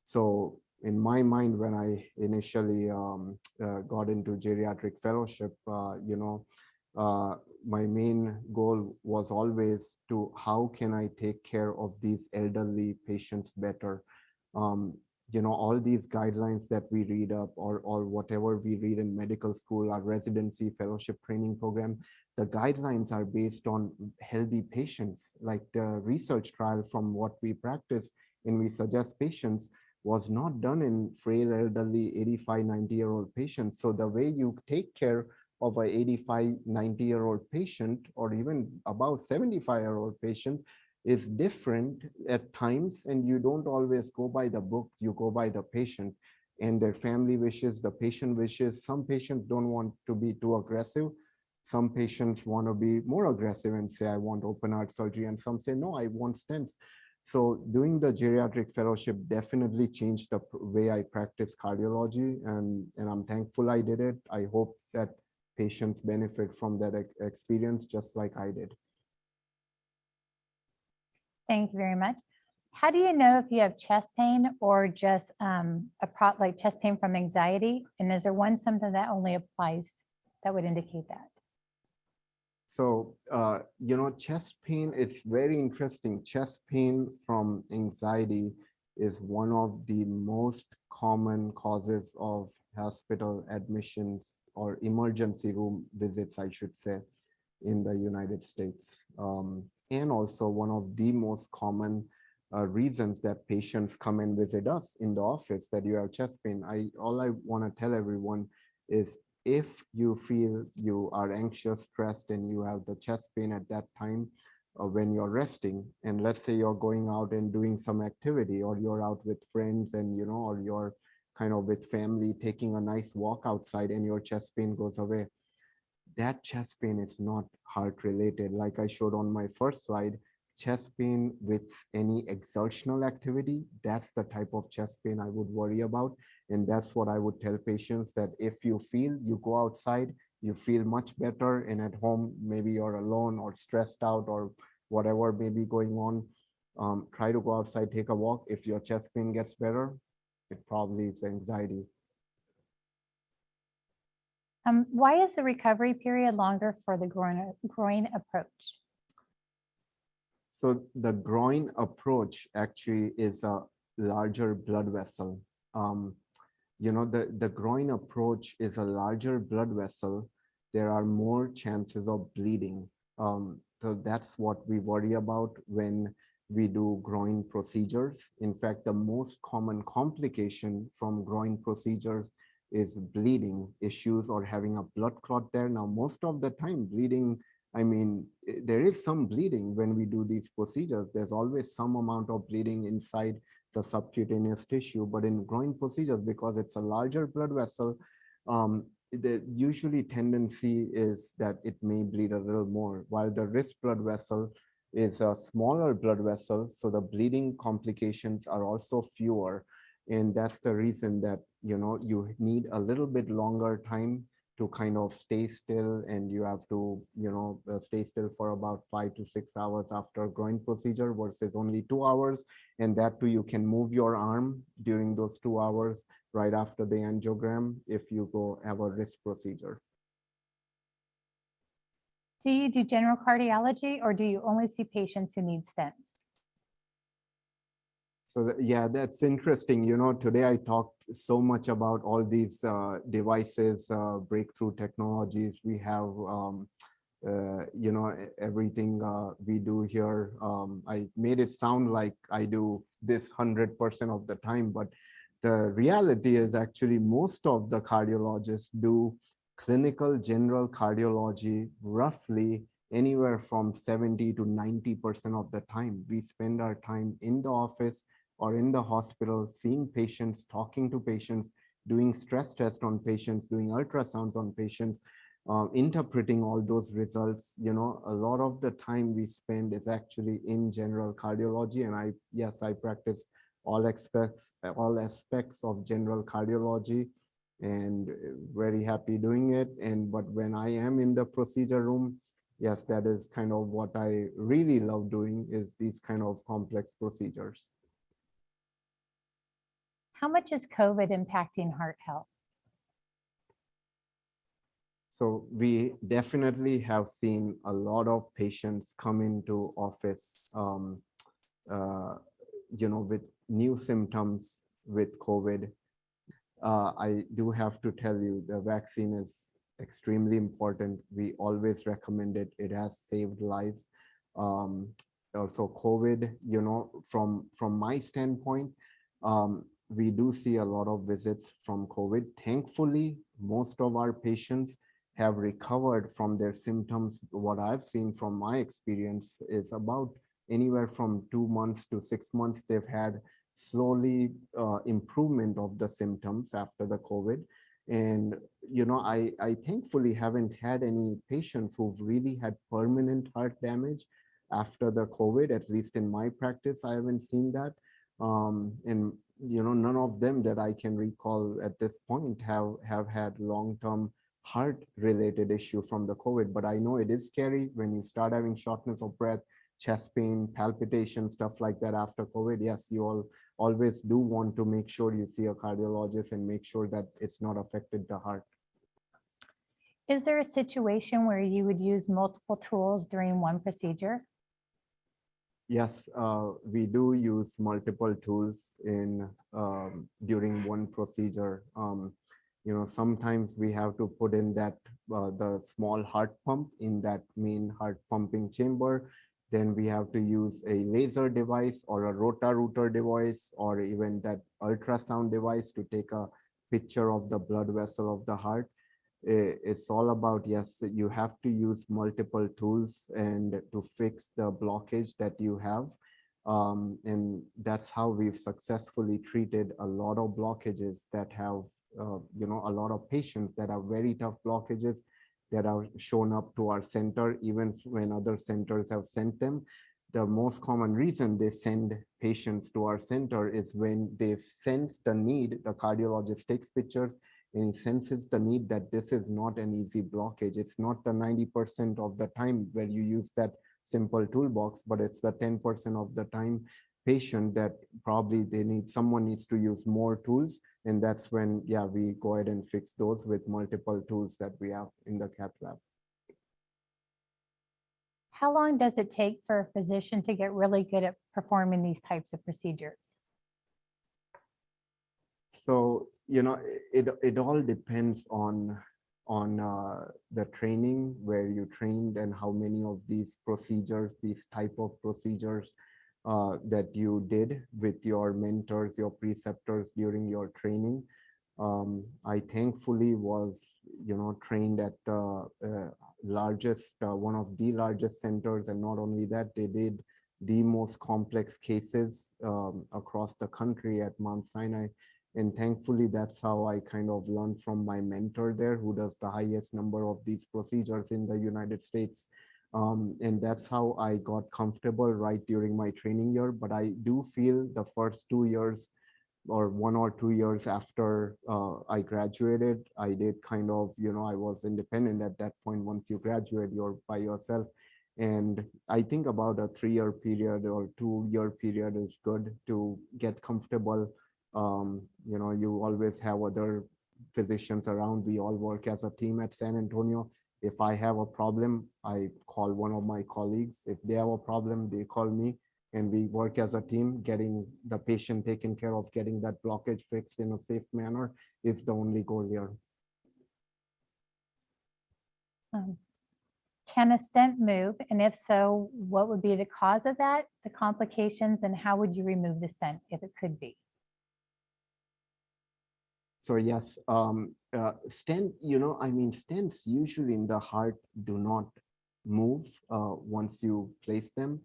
So in my mind, when I initially got into Geriatric Fellowship, my main goal was always to how can I take care of these elderly patients better. All these guidelines that we read up or whatever we read in medical school, our residency fellowship training program, the guidelines are based on healthy patients. Like the research trial from what we practice and we suggest patients, was not done in frail, elderly, 85, 90-year-old patients. So the way you take care of a 85, 90-year-old patient, or even about 75-year-old patient, is different at times, and you don't always go by the book, you go by the patient and their family wishes, the patient wishes. Some patients don't want to be too aggressive. Some patients want to be more aggressive and say, I want open heart surgery. And some say, no, I want stents. So doing the geriatric fellowship definitely changed the way I practice cardiology. And I'm thankful I did it. I hope that patients benefit from that experience just like I did. Thank you very much. How do you know if you have chest pain or just like chest pain from anxiety? And is there one symptom that only applies that would indicate that? So, chest pain, it's very interesting. Chest pain from anxiety is one of the most common causes of hospital admissions or emergency room visits, I should say, in the United States. And also one of the most common reasons that patients come and visit us in the office that you have chest pain. All I want to tell everyone is if you feel you are anxious, stressed, and you have the chest pain at that time when you're resting, and let's say you're going out and doing some activity, or you're out with friends and, or you're kind of with family taking a nice walk outside and your chest pain goes away, that chest pain is not heart related. Like I showed on my first slide, chest pain with any exertional activity, that's the type of chest pain I would worry about. And that's what I would tell patients, that if you feel, you go outside, you feel much better, and at home, maybe you're alone or stressed out or whatever may be going on, try to go outside, take a walk. If your chest pain gets better, it probably is anxiety. Why is the recovery period longer for the groin approach? So the groin approach actually is a larger blood vessel. The groin approach is a larger blood vessel. There are more chances of bleeding. So that's what we worry about when we do groin procedures. In fact, the most common complication from groin procedures is bleeding issues or having a blood clot there. Now, most of the time, bleeding, I mean, there is some bleeding when we do these procedures. There's always some amount of bleeding inside the subcutaneous tissue, but in groin procedures, because it's a larger blood vessel, the usually tendency is that it may bleed a little more, while the wrist blood vessel is a smaller blood vessel, so the bleeding complications are also fewer. And that's the reason that, you need a little bit longer time to kind of stay still, and you have to, stay still for about 5 to 6 hours after groin procedure versus only 2 hours. And that too, you can move your arm during those 2 hours right after the angiogram if you go have a wrist procedure. Do you do general cardiology, or do you only see patients who need stents? So yeah, that's interesting. Today I talked so much about all these devices, breakthrough technologies we have, everything we do here. I made it sound like I do this 100% of the time, but the reality is actually most of the cardiologists do clinical general cardiology roughly anywhere from 70 to 90% of the time. We spend our time in the office or in the hospital, seeing patients, talking to patients, doing stress tests on patients, doing ultrasounds on patients, interpreting all those results. A lot of the time we spend is actually in general cardiology. And I practice all aspects of general cardiology, and very happy doing it. But when I am in the procedure room, yes, that is kind of what I really love doing, is these kind of complex procedures. How much is COVID impacting heart health? So we definitely have seen a lot of patients come into office, with new symptoms with COVID. I do have to tell you, the vaccine is extremely important. We always recommend it. It has saved lives. Also COVID, from my standpoint, we do see a lot of visits from COVID. Thankfully, most of our patients have recovered from their symptoms. What I've seen from my experience is about anywhere from 2 months to 6 months, they've had slowly improvement of the symptoms after the COVID. And, I thankfully haven't had any patients who've really had permanent heart damage after the COVID. At least in my practice, I haven't seen that. And, none of them that I can recall at this point have had long-term heart related issue from the COVID. But I know it is scary when you start having shortness of breath, chest pain, palpitation, stuff like that after COVID. Yes, you all always do want to make sure you see a cardiologist and make sure that it's not affected the heart. Is there a situation where you would use multiple tools during one procedure? Yes, we do use multiple tools in during one procedure. Sometimes we have to put in that the small heart pump in that main heart pumping chamber. Then we have to use a laser device or a Rota Rooter device or even that ultrasound device to take a picture of the blood vessel of the heart. It's all about, yes, you have to use multiple tools and to fix the blockage that you have. And that's how we've successfully treated a lot of blockages that have, a lot of patients that are very tough blockages that are shown up to our center, even when other centers have sent them. The most common reason they send patients to our center is when they sense the need, the cardiologist takes pictures and he senses the need that this is not an easy blockage. It's not the 90% of the time where you use that simple toolbox, but it's the 10% of the time patient that probably someone needs to use more tools. And that's when, yeah, we go ahead and fix those with multiple tools that we have in the cath lab. How long does it take for a physician to get really good at performing these types of procedures? So, it all depends on the training, where you trained and how many of these procedures, these type of procedures that you did with your mentors, your preceptors during your training. I thankfully was, trained at the largest, one of the largest centers. And not only that, they did the most complex cases across the country at Mount Sinai. And thankfully, that's how I kind of learned from my mentor there, who does the highest number of these procedures in the United States. And that's how I got comfortable right during my training year. But I do feel the first 2 years or 1 or 2 years after I graduated, I did kind of, I was independent at that point. Once you graduate, you're by yourself. And I think about a 3-year period or 2-year period is good to get comfortable. You always have other physicians around. We all work as a team at San Antonio. If I have a problem, I call one of my colleagues. If they have a problem, they call me, and we work as a team. Getting the patient taken care of, getting that blockage fixed in a safe manner is the only goal here. Can a stent move? And if so, what would be the cause of that, the complications, and how would you remove the stent if it could be? So yes, stent, stents usually in the heart do not move once you place them.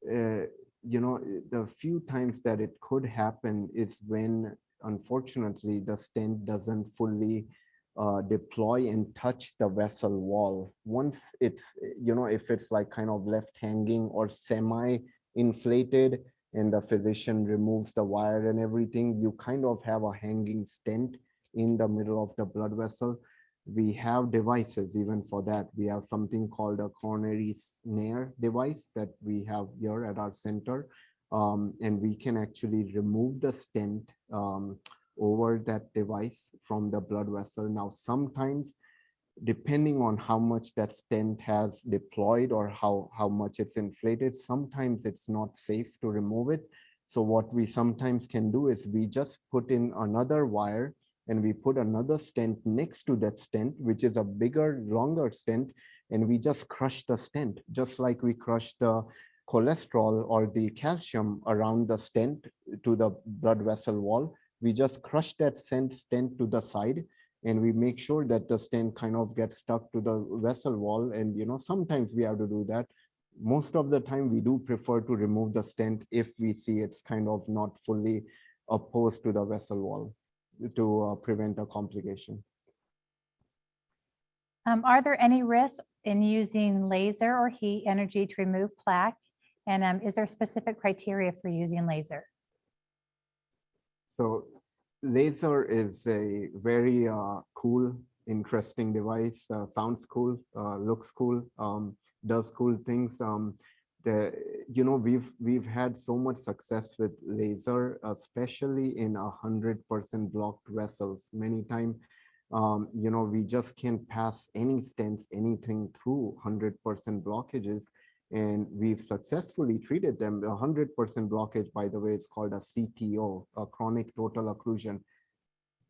The few times that it could happen is when, unfortunately, the stent doesn't fully deploy and touch the vessel wall. Once it's, if it's like kind of left hanging or semi-inflated, and the physician removes the wire and everything, you kind of have a hanging stent in the middle of the blood vessel. We have devices even for that. We have something called a coronary snare device that we have here at our center. And we can actually remove the stent over that device from the blood vessel. Now, sometimes, depending on how much that stent has deployed or how much it's inflated, sometimes it's not safe to remove it. So what we sometimes can do is we just put in another wire and we put another stent next to that stent, which is a bigger, longer stent, and we just crush the stent, just like we crush the cholesterol or the calcium around the stent to the blood vessel wall. we just crush that stent to the side, and we make sure that the stent kind of gets stuck to the vessel wall. And sometimes we have to do that. Most of the time we do prefer to remove the stent if we see it's kind of not fully opposed to the vessel wall to prevent a complication. Are there any risks in using laser or heat energy to remove plaque? And is there specific criteria for using laser? So laser is a very cool, interesting device. Sounds cool, looks cool, does cool things. We've had so much success with laser, especially in 100% blocked vessels. Many times, we just can't pass any stents, anything through 100% blockages. And we've successfully treated them. 100% blockage, by the way, is called a CTO, a chronic total occlusion.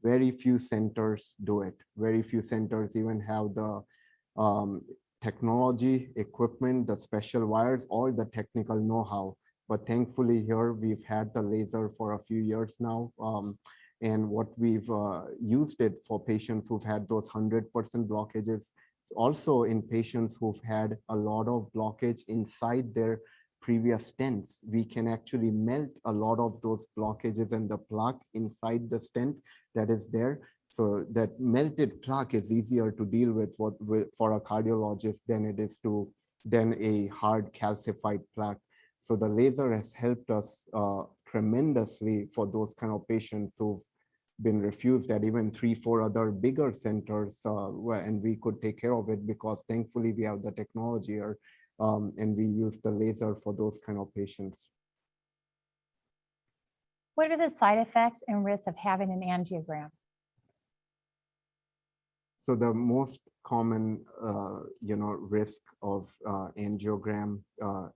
Very few centers do it. Very few centers even have the technology, equipment, the special wires, or the technical know-how. But thankfully here, we've had the laser for a few years now. And what we've used it for patients who've had those 100% blockages, also in patients who've had a lot of blockage inside their previous stents. We can actually melt a lot of those blockages and the plaque inside the stent that is there. So that melted plaque is easier to deal with for a cardiologist than it is than a hard calcified plaque. So the laser has helped us tremendously for those kind of patients who've been refused at even 3-4 other bigger centers, and we could take care of it because thankfully we have the technology here, and we use the laser for those kind of patients. What are the side effects and risks of having an angiogram? So the most common, risk of angiogram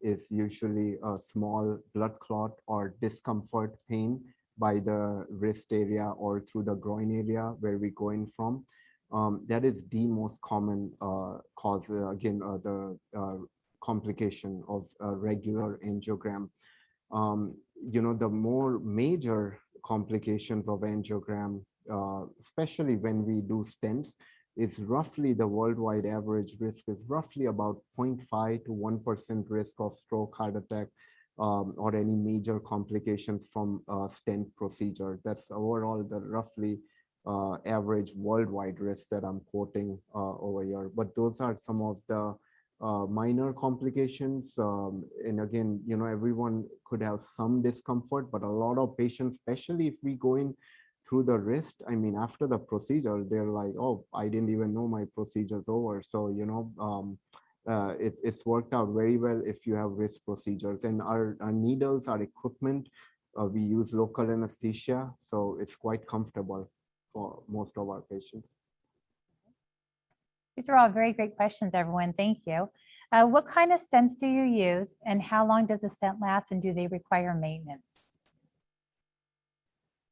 is usually a small blood clot or discomfort, pain by the wrist area or through the groin area where we go in from. That is the most common cause, the complication of a regular angiogram. The more major complications of angiogram, especially when we do stents, is roughly the worldwide average risk is roughly about 0.5 to 1% risk of stroke, heart attack, or any major complications from a stent procedure. That's overall the roughly average worldwide risk that I'm quoting over here. But those are some of the minor complications. And again, everyone could have some discomfort, but a lot of patients, especially if we go in through the wrist, I mean, after the procedure, they're like, oh, I didn't even know my procedure's over. So, it's worked out very well if you have wrist procedures. And our needles, our equipment, we use local anesthesia. So it's quite comfortable for most of our patients. These are all very great questions, everyone. Thank you. What kind of stents do you use and how long does a stent last and do they require maintenance?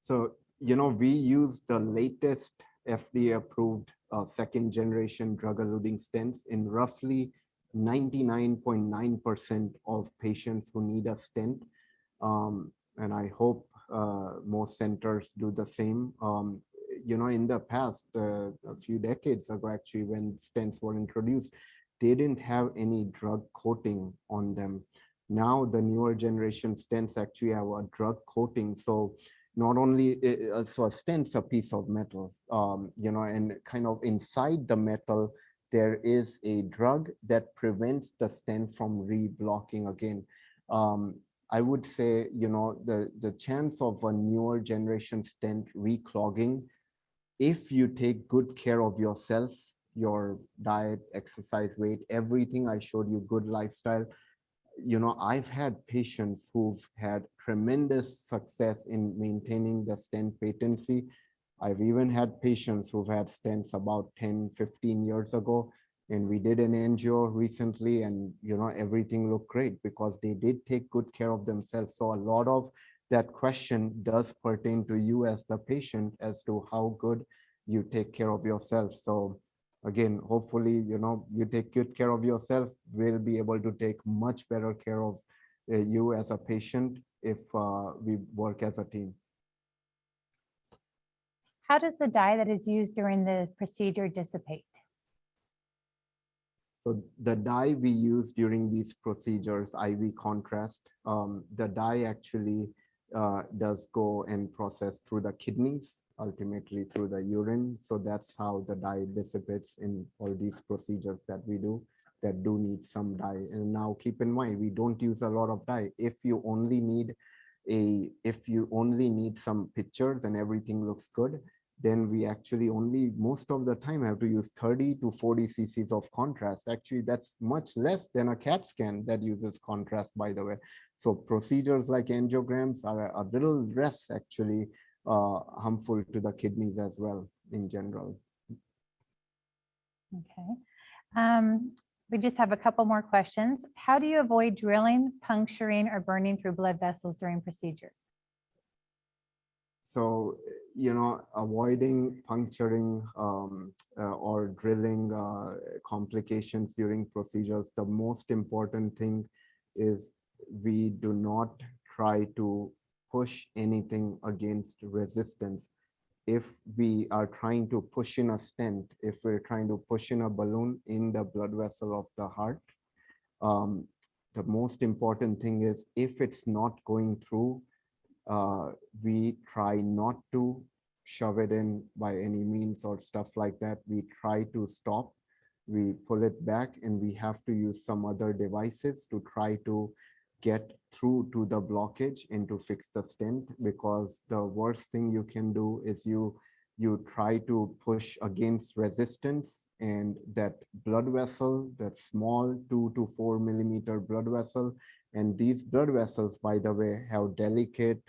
So, we use the latest FDA approved second generation drug eluting stents in roughly 99.9% of patients who need a stent. And I hope most centers do the same. In the past, a few decades ago, actually, when stents were introduced, they didn't have any drug coating on them. Now the newer generation stents actually have a drug coating. So not only, so a stent's a piece of metal, and kind of inside the metal, there is a drug that prevents the stent from re-blocking again. I would say, the chance of a newer generation stent reclogging, if you take good care of yourself, your diet, exercise, weight, everything I showed you, good lifestyle, I've had patients who've had tremendous success in maintaining the stent patency. I've even had patients who've had stents about 10, 15 years ago, and we did an angio recently, and everything looked great because they did take good care of themselves. So a lot of that question does pertain to you as the patient as to how good you take care of yourself. So again, hopefully, you take good care of yourself, we'll be able to take much better care of you as a patient if we work as a team. how does the dye that is used during the procedure dissipate? So the dye we use during these procedures, IV contrast, the dye actually does go and process through the kidneys, ultimately through the urine. So that's how the dye dissipates in all these procedures that we do that do need some dye. And now keep in mind, we don't use a lot of dye. If you only need some pictures and everything looks good, then we actually only most of the time have to use 30 to 40 cc's of contrast. Actually, that's much less than a CAT scan that uses contrast, by the way. So procedures like angiograms are a little less actually harmful to the kidneys as well in general. Okay. We just have a couple more questions. How do you avoid drilling, puncturing, or burning through blood vessels during procedures? So, avoiding puncturing or drilling complications during procedures, the most important thing is we do not try to push anything against resistance. If we are trying to push in a stent, if we're trying to push in a balloon in the blood vessel of the heart, the most important thing is if it's not going through, we try not to shove it in by any means or stuff like that. We try to stop, we pull it back, and we have to use some other devices to try to get through to the blockage and to fix the stent, because the worst thing you can do is you try to push against resistance, and that blood vessel, that small 2 to 4 millimeter blood vessel, and these blood vessels, by the way, have delicate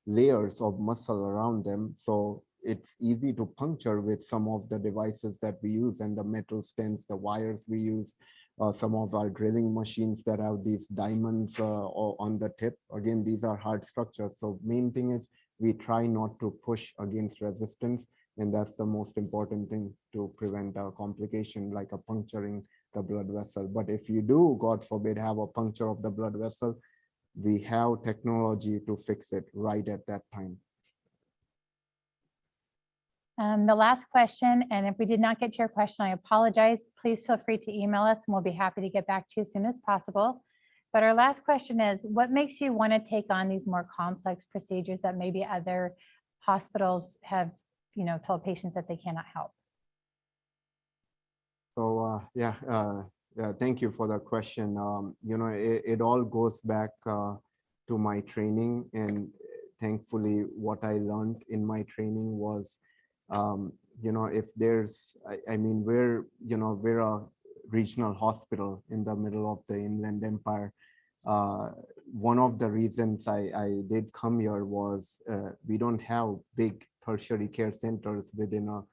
layers of muscle around them. So it's easy to puncture with some of the devices that we use and the metal stents, the wires we use, some of our drilling machines that have these diamonds on the tip. Again, these are hard structures. So main thing is we try not to push against resistance. And that's the most important thing to prevent a complication like a puncturing the blood vessel. But if you do, God forbid, have a puncture of the blood vessel, we have technology to fix it right at that time. The last question, and if we did not get to your question, I apologize. Please feel free to email us and we'll be happy to get back to you as soon as possible. But our last question is, what makes you want to take on these more complex procedures that maybe other hospitals have, told patients that they cannot help? So thank you for the question. It all goes back to my training, and thankfully what I learned in my training was, if there's, we're a regional hospital in the middle of the Inland Empire. One of the reasons I did come here was we don't have big tertiary care centers within a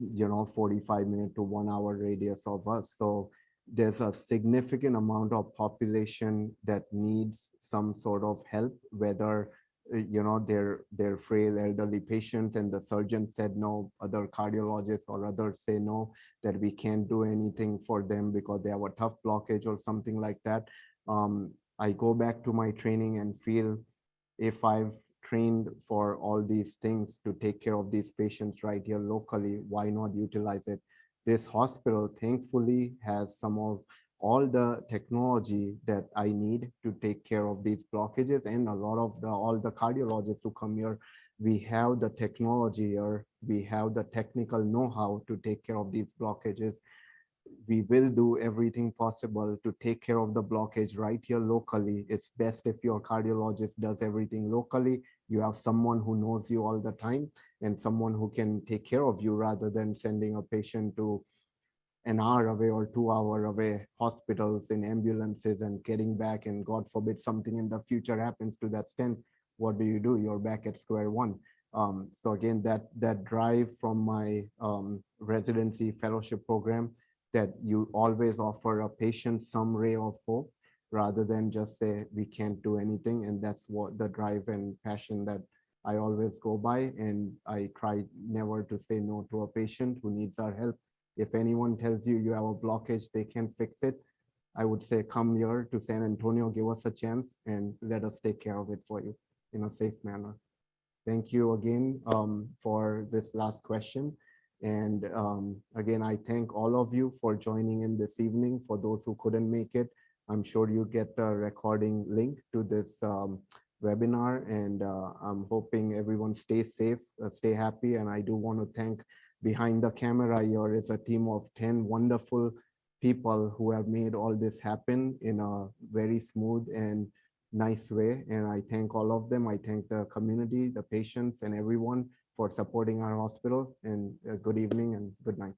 45-minute to 1 hour radius of us. So there's a significant amount of population that needs some sort of help, whether they're frail elderly patients and the surgeon said no, other cardiologists or others say no, that we can't do anything for them because they have a tough blockage or something like that. I go back to my training and feel if I've trained for all these things to take care of these patients right here locally, why not utilize it? This hospital thankfully has some of all the technology that I need to take care of these blockages, and a lot of all the cardiologists who come here, we have the technology here, we have the technical know-how to take care of these blockages. We will do everything possible to take care of the blockage right here locally. It's best if your cardiologist does everything locally. You have someone who knows you all the time and someone who can take care of you rather than sending a patient to an hour away or 2 hour away hospitals in ambulances and getting back, and God forbid something in the future happens to that stent. What do? You're back at square one. So again, that drive from my residency fellowship program, that you always offer a patient some ray of hope rather than just say we can't do anything. And that's what the drive and passion that I always go by. And I try never to say no to a patient who needs our help. If anyone tells you you have a blockage, they can fix it, I would say come here to San Antonio, give us a chance and let us take care of it for you in a safe manner. Thank you again for this last question. And again, I thank all of you for joining in this evening. For those who couldn't make it, I'm sure you get the recording link to this webinar, and I'm hoping everyone stays safe, stay happy. And I do want to thank behind the camera here is a team of 10 wonderful people who have made all this happen in a very smooth and nice way. And I thank all of them. I thank the community, the patients, and everyone for supporting our hospital. And good evening and good night.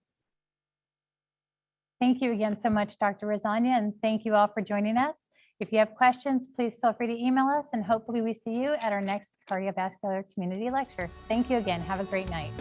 Thank you again so much, Dr. Rasania, and thank you all for joining us. If you have questions, please feel free to email us, and hopefully we see you at our next cardiovascular community lecture. Thank you again. Have a great night.